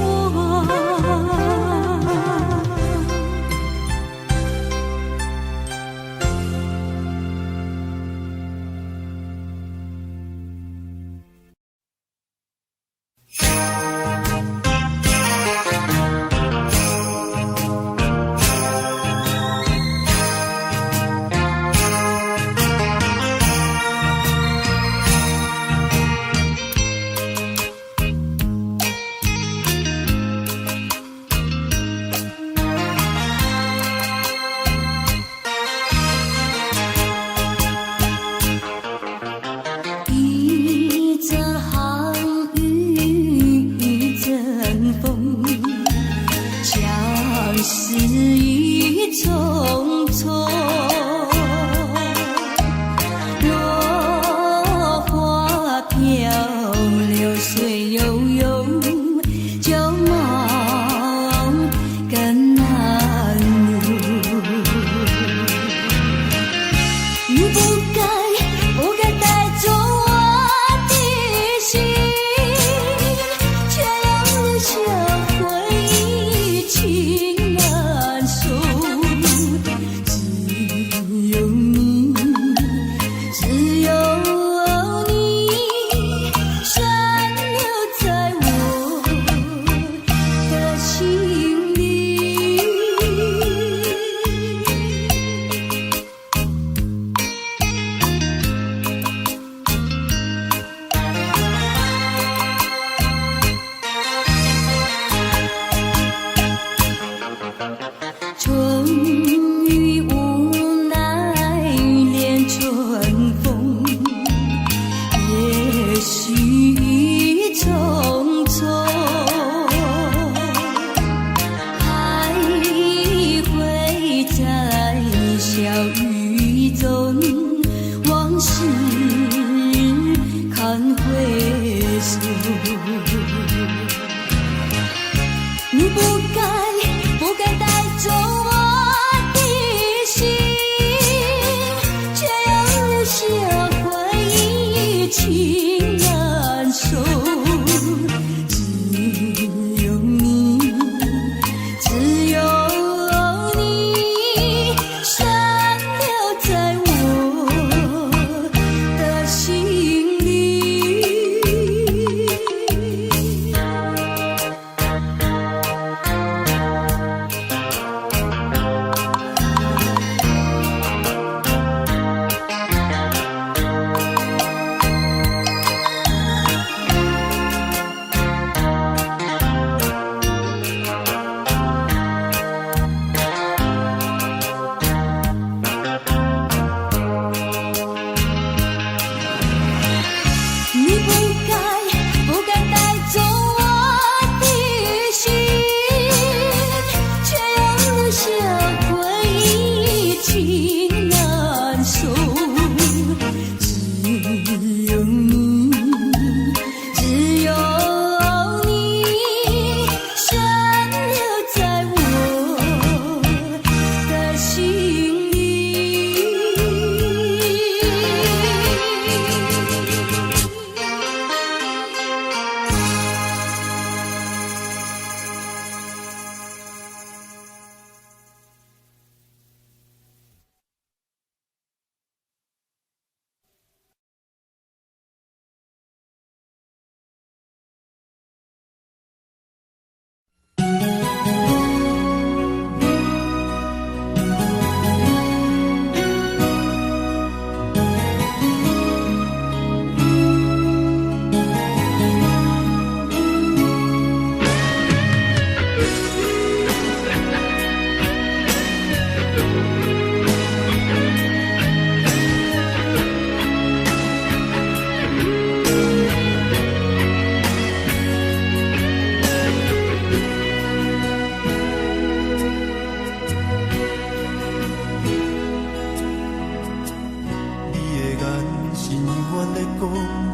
心愿在讲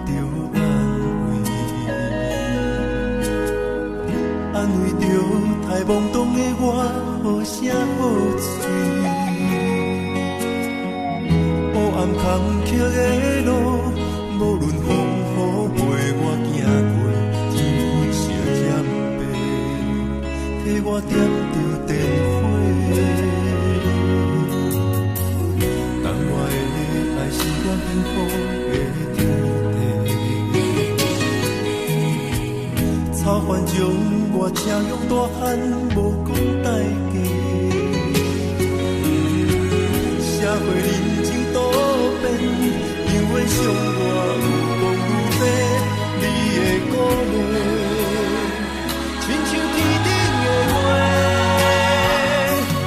着安慰着太懵懂的我，好声好嘴。黑暗坎坷的路，无论风雨陪我行过，天昏烧渐白，替我点着灯火。等我的爱是我幸福的天地，草原将我车用大汉，无讲代价。社会人情多变，因为伤我有讲有多，你的鼓励，亲像天顶的花。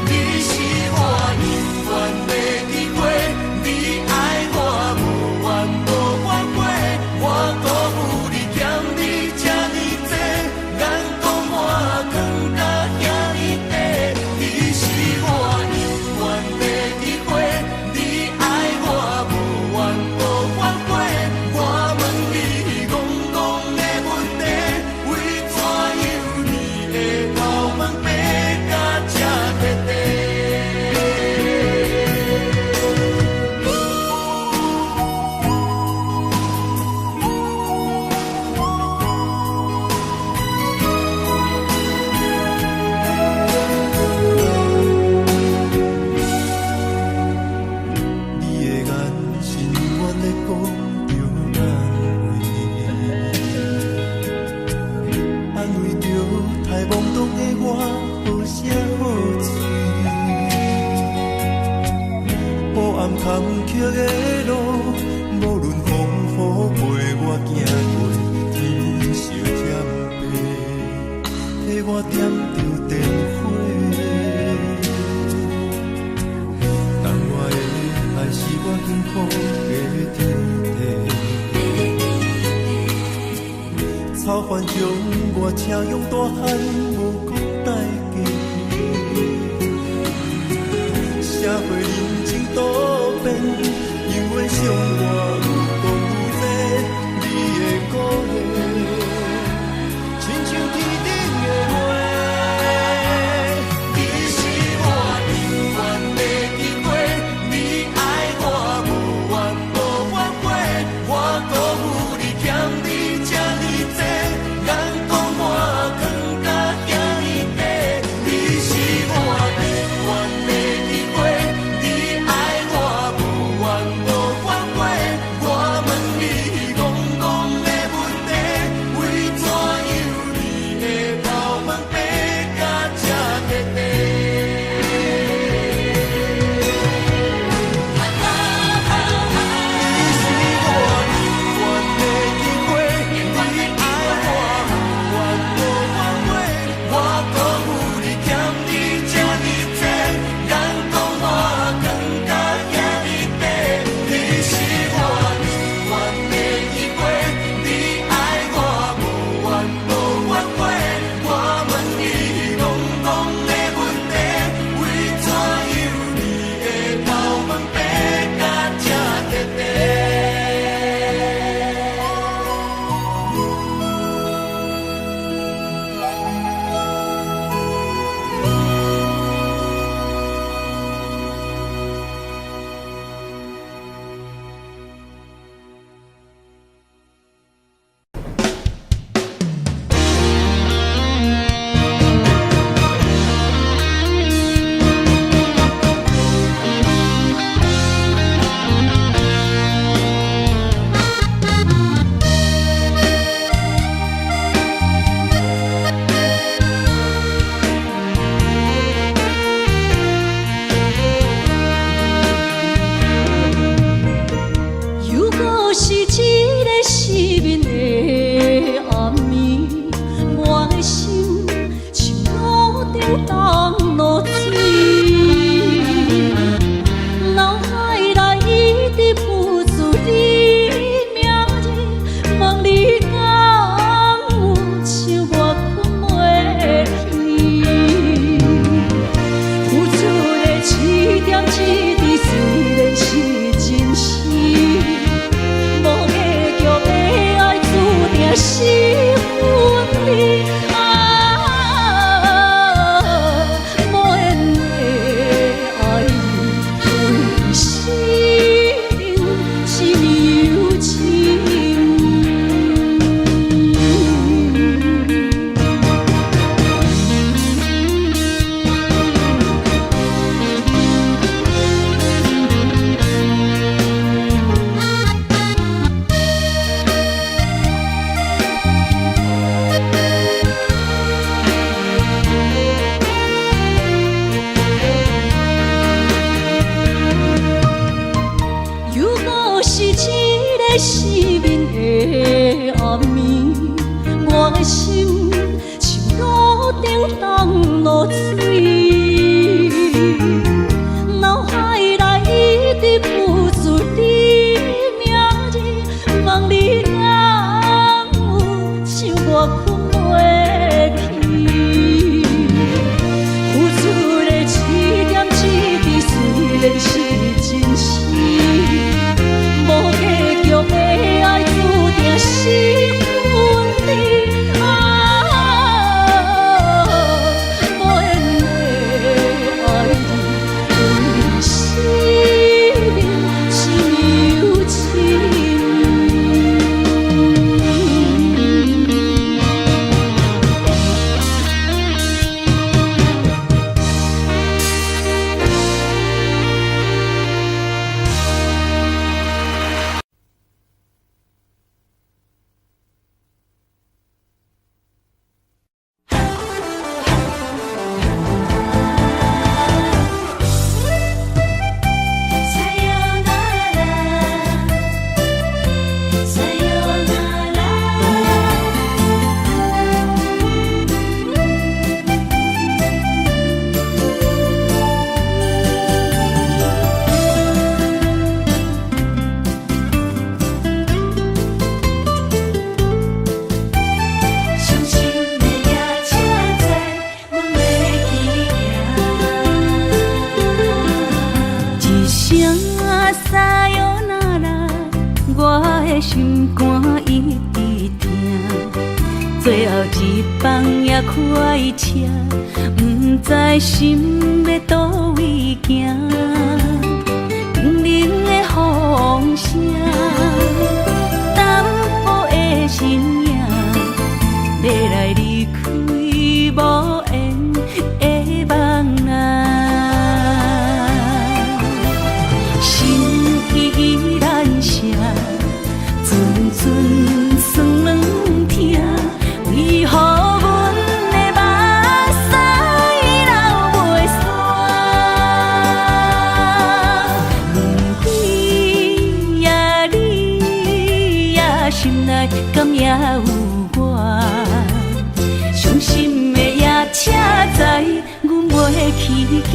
你是我永远的机会，你爱我无怨无反悔，我辜负你欠你这呢多，眼光我更加遐呢多。你是我永远的机会，你爱我无怨无反悔，我问你戆戆的问题，为怎样你的头毛白甲这彻底？你的眼是永远在讲着安慰着太懵懂的我，好声好嘴。黑暗坎坷的路，无论风雨陪我行过，天昏烧渐白，替我点着灯火。等我的爱是我幸福的天地，草原将我车用大汉，无讲代价。社会人情多变，因为伤我有讲有多，你的鼓励，亲像天顶的花。你是我永远的机会，你爱我无怨无反悔，我辜负你欠你这呢多，眼光我更加遐呢多。你是我永远的机会，你爱我无怨无反悔，的失眠的暗暝，我的心像路顶冻落水，脑海内一直浮出你名字，望你敢有想我困袂去，付出的一点一滴虽然是真实。无结局的爱，注定是分离无缘的爱你，为生命是有情。心肝一直疼，最后一放也开车，不知心要倒位行。冷冷的风声，淡薄的身影，要来离开无缘的梦啊，心依然舍。阵阵酸软疼，为何阮的目屎流袂煞？问你呀，你呀，心内敢也有我？伤心的夜车载，阮袂去行。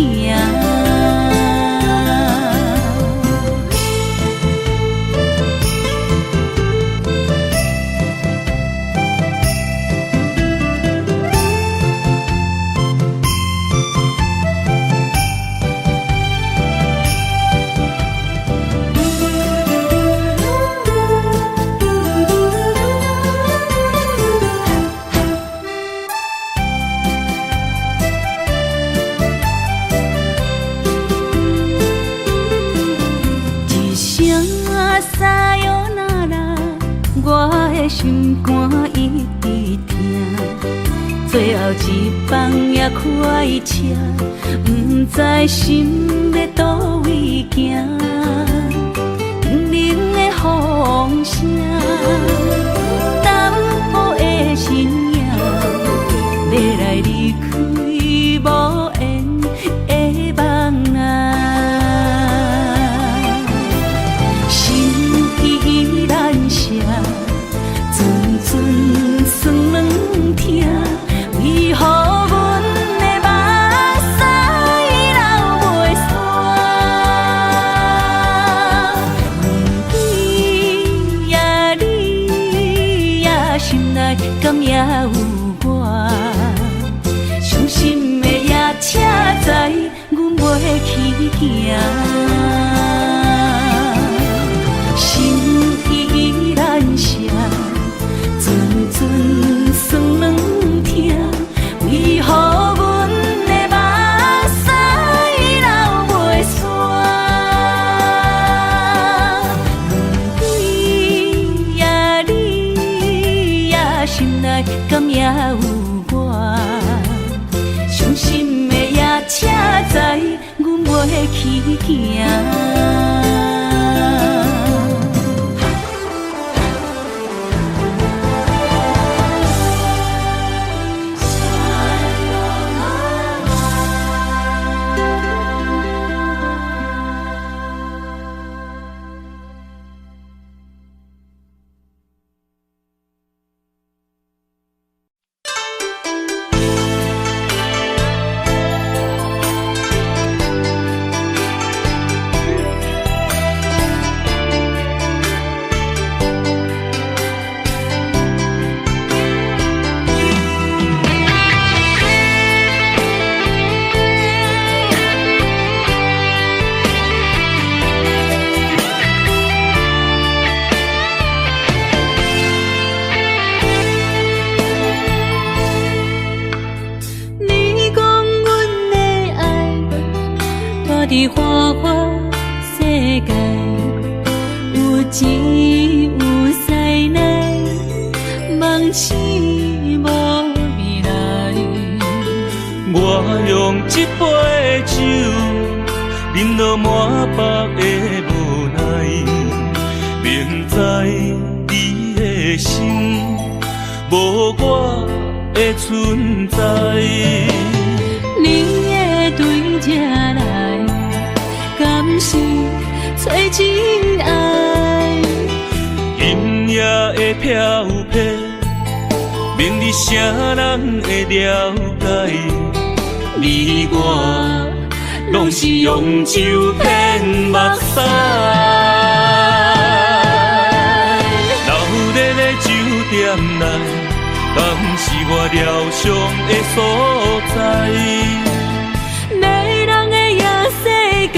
心肝一直疼，最后一放也开车，不知心要倒位行。冷冷的风声，淡薄的身影，要来离开无缘的梦啊，心依然舍。阵酸软疼，为何阮的目屎流袂煞？问你呀，你呀，心内敢也有我？伤心的夜车载，阮袂去行。心依然舍。阵阵酸软疼，为何阮的目屎流袂煞？问你呀，你呀，心内敢也有我？伤心的夜车载，阮袂去行。伫花花世界，有钱有势来，梦醒无未来。我用一杯酒，饮落满腹的无奈，明知你的心无我的存在。你的对这来，敢是找真爱？音乐的飘撇，明日谁人会了解？你我拢是用酒骗目屎，流热的酒店内，敢是我疗伤的所在？迷人的夜世界，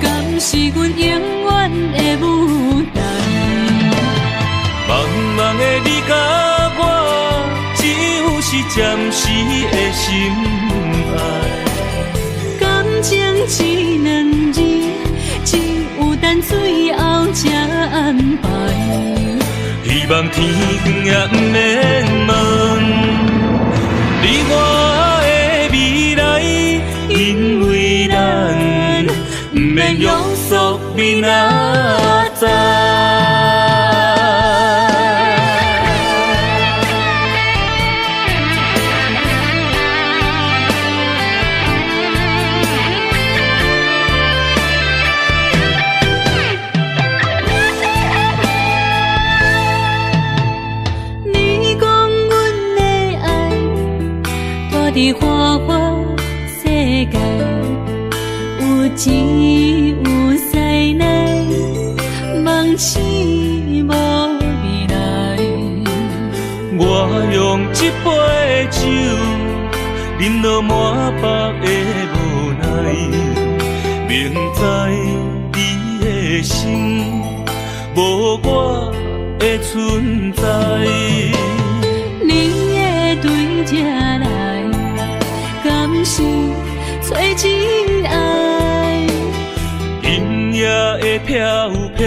敢是阮永远的舞台？茫茫的你甲我，只有是暂时的心爱。感情只两字，只有等最后才安排。希望天光也不免问你我的未来，因为咱不免约束明仔载。伫花花世界，有钱有势来，梦醒无未来。我用一杯酒，饮落满腹的无奈，明知你的心无我的存在。你的对这来，敢是找真爱？音乐的飘撇，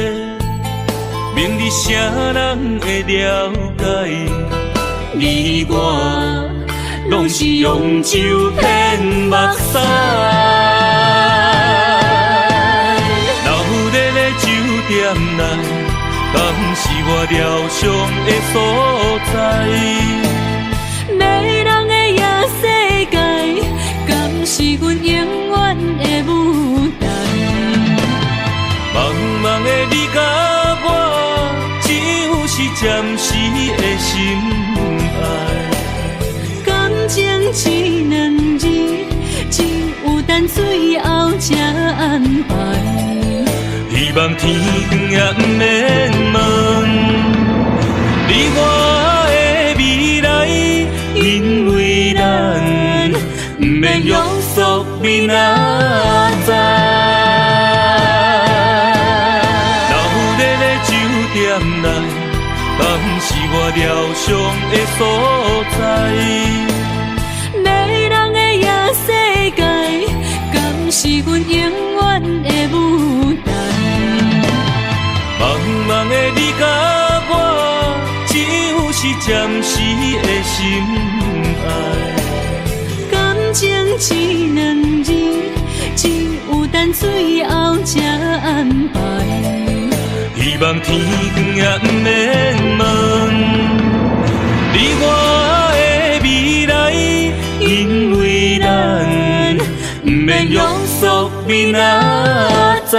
明日谁人会了解？你我拢是用酒骗目屎，流热的酒店内，敢是我疗伤的所在？迷人的夜世界，敢是阮永远的舞台？茫茫的你甲我，只有是暂时的心爱。感情只两字，只有等最后才安排。希望天光也不免问你我的未来，因为咱不免约束明仔载。流热的酒店内，敢是我疗伤的所在？迷人的夜世界，敢是阮永远的舞台？茫茫的你甲我，只有是暂时的心爱。感情只两字，只有等最后才安排。希望天光也不免问你我的未来，因为咱不免约束明仔载。